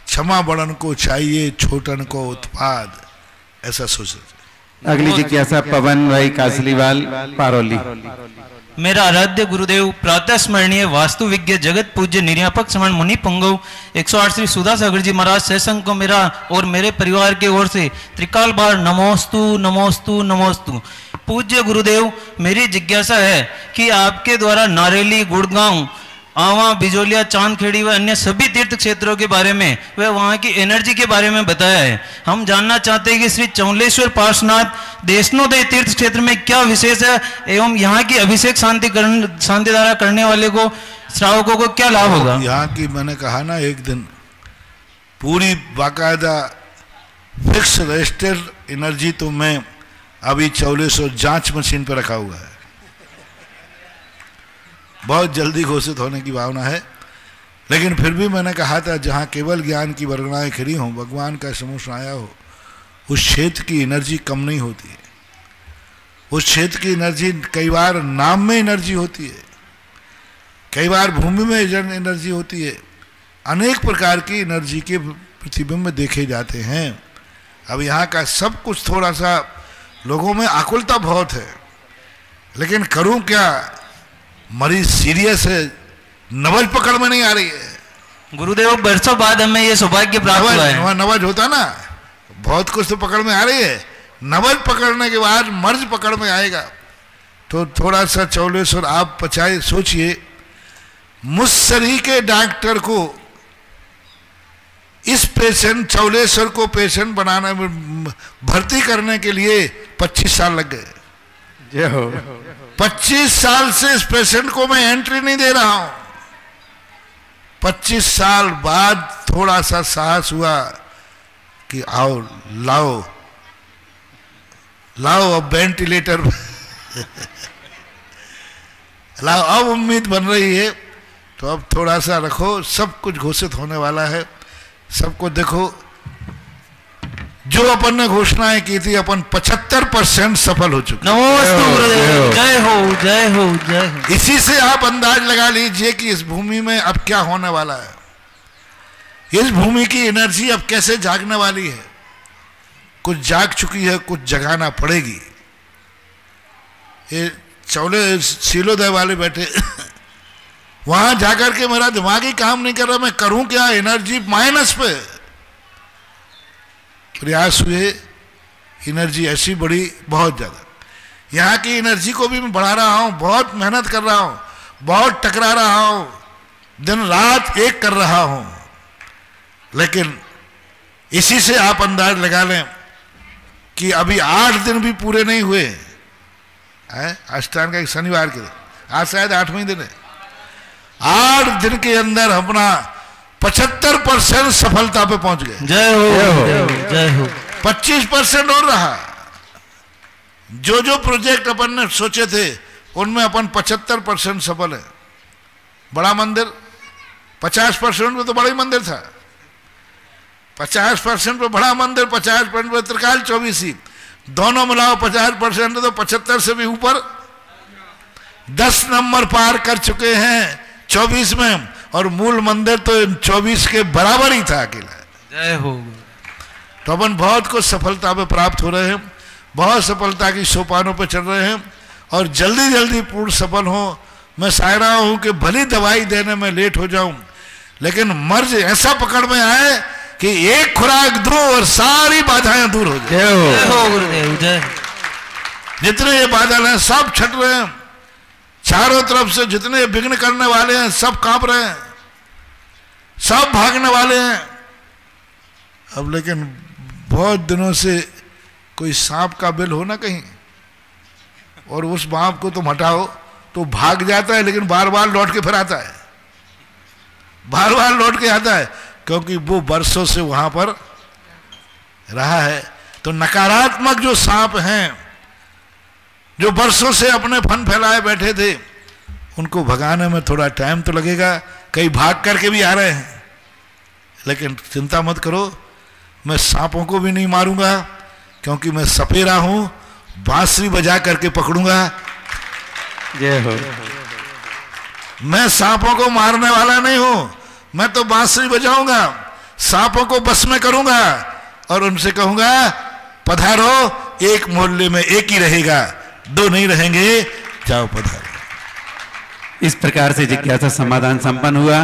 क्षमा बड़न को चाहिए, छोटन को उत्पाद, ऐसा सोचना। अगली जिज्ञासा पवन भाई कासलीवाल पारोली। मेरा आराध्य गुरुदेव प्रातः स्मरणीय वास्तु विज्ञ जगत पूज्य निर्यापक श्रमण मुनि पुंगव 108 श्री सुधा सागर जी महाराज सत्संग को मेरा और मेरे परिवार की ओर से त्रिकाल बार नमोस्तु नमोस्तु नमोस्तु। पूज्य गुरुदेव, मेरी जिज्ञासा है कि आपके द्वारा नारेली, गुड़गांव, आवा, बिजोलिया, चांदखेड़ी व अन्य सभी तीर्थ क्षेत्रों के बारे में व वहाँ की एनर्जी के बारे में बताया है। हम जानना चाहते हैं कि श्री चौलेश्वर पार्श्वनाथ देशनोदय तीर्थ क्षेत्र में क्या विशेष है एवं यहाँ की अभिषेक शांति धारा करने वाले को, श्रावकों को क्या लाभ होगा। यहाँ की मैंने कहा ना एक दिन पूरी बाकायदा फिक्स रजिस्टर्ड एनर्जी तो मैं अभी चौलेश्वर जांच मशीन पर रखा हुआ है, बहुत जल्दी घोषित होने की भावना है। लेकिन फिर भी मैंने कहा था जहाँ केवल ज्ञान की वर्गणाएं खड़ी हों, भगवान का समूह आया हो, उस क्षेत्र की एनर्जी कम नहीं होती है। उस क्षेत्र की एनर्जी कई बार नाम में एनर्जी होती है, कई बार भूमि में एनर्जी होती है, अनेक प्रकार की एनर्जी के प्रतिबिंब देखे जाते हैं। अब यहाँ का सब कुछ थोड़ा सा लोगों में आकुलता बहुत है, लेकिन करूं क्या, मरीज सीरियस है, नवज पकड़ में नहीं आ रही है। गुरुदेव, बरसों बाद हमें ये सौभाग्य प्राप्त हुआ है। नवज होता ना, बहुत कुछ तो पकड़ में आ रही है, नवज पकड़ने के बाद मर्ज पकड़ में आएगा। तो थोड़ा सा चौलेश्वर आप पचाए सोचिए, मुझसरी के डॉक्टर को इस पेशेंट चौलेश्वर को पेशेंट बनाने में भर्ती करने के लिए 25 साल लग गए। जय हो। 25 साल से इस पेशेंट को मैं एंट्री नहीं दे रहा हूं। 25 साल बाद थोड़ा सा साहस हुआ कि आओ लाओ लाओ अब वेंटिलेटर लाओ, अब उम्मीद बन रही है। तो अब थोड़ा सा रखो, सब कुछ घोषित होने वाला है। सबको देखो, जो अपन ने घोषणाएं की थी अपन 75% सफल हो चुके। जय हो जय हो जय हो। इसी से आप अंदाज लगा लीजिए कि इस भूमि में अब क्या होने वाला है। इस भूमि की एनर्जी अब कैसे जागने वाली है। कुछ जाग चुकी है, कुछ जगाना पड़ेगी। ये चौले सीलोदय वाले बैठे वहां जाकर के मेरा दिमाग ही काम नहीं कर रहा, मैं करूं क्या, एनर्जी माइनस पे। प्रयास हुए, एनर्जी ऐसी बढ़ी बहुत ज़्यादा। यहाँ की एनर्जी को भी मैं बढ़ा रहा हूँ, बहुत मेहनत कर रहा हूँ, बहुत टकरा रहा हूँ, दिन रात एक कर रहा हूँ, लेकिन इसी से आप अंदाज लगा लें कि अभी 8 दिन भी पूरे नहीं हुए हैं अष्टांग का, एक शनिवार के दिन, आज शायद 8वां दिन है। 8 दिन के अंदर अपना 75% सफलता पे पहुंच गए। जय हो जय हो। 25% और रहा। जो प्रोजेक्ट अपन ने सोचे थे उनमें अपन 75% सफल है। बड़ा मंदिर 50% में तो बड़ा ही मंदिर था, 50% पे बड़ा मंदिर, 50% पे त्रिकाल 24 दोनों मिलाओ 50% तो 75 से भी ऊपर 10 नंबर पार कर चुके हैं 24 में, और मूल मंदिर तो 24 के बराबर ही था अकेला। जय हो। तो अपन बहुत कुछ सफलता पे प्राप्त हो रहे हैं, बहुत सफलता की सोपानों पे चल रहे हैं, और जल्दी जल्दी पूर्ण सफल हो। मैं चाह रहा हूं कि भली दवाई देने में लेट हो जाऊं, लेकिन मर्ज ऐसा पकड़ में आए कि एक खुराक दूं और सारी बाधाएं दूर हो जाए। जय हो गुरुदेव जय। जितने ये बादल हैं सब छट रहे हैं, चारों तरफ से जितने विघ्न करने वाले हैं सब कांप रहे हैं, सब भागने वाले हैं। अब लेकिन बहुत दिनों से कोई सांप का बिल हो ना कहीं, और उस बाप को तुम हटाओ तो भाग जाता है, लेकिन बार बार लौट के फिर आता है, बार बार लौट के आता है, क्योंकि वो वर्षों से वहां पर रहा है। तो नकारात्मक जो सांप हैं, जो वर्षों से अपने फन फैलाए बैठे थे, उनको भगाने में थोड़ा टाइम तो लगेगा, कई भाग करके भी आ रहे हैं, लेकिन चिंता मत करो, मैं सांपों को भी नहीं मारूंगा, क्योंकि मैं सपेरा हूं, बांसुरी बजा करके पकड़ूंगा। जय हो। मैं सांपों को मारने वाला नहीं हूं, मैं तो बांसुरी बजाऊंगा, सांपों को बस में करूंगा और उनसे कहूंगा पधारो, एक मोहल्ले में एक ही रहेगा, 2 नहीं रहेंगे, जाओ पधारो। इस प्रकार से जिज्ञासा समाधान संपन्न हुआ।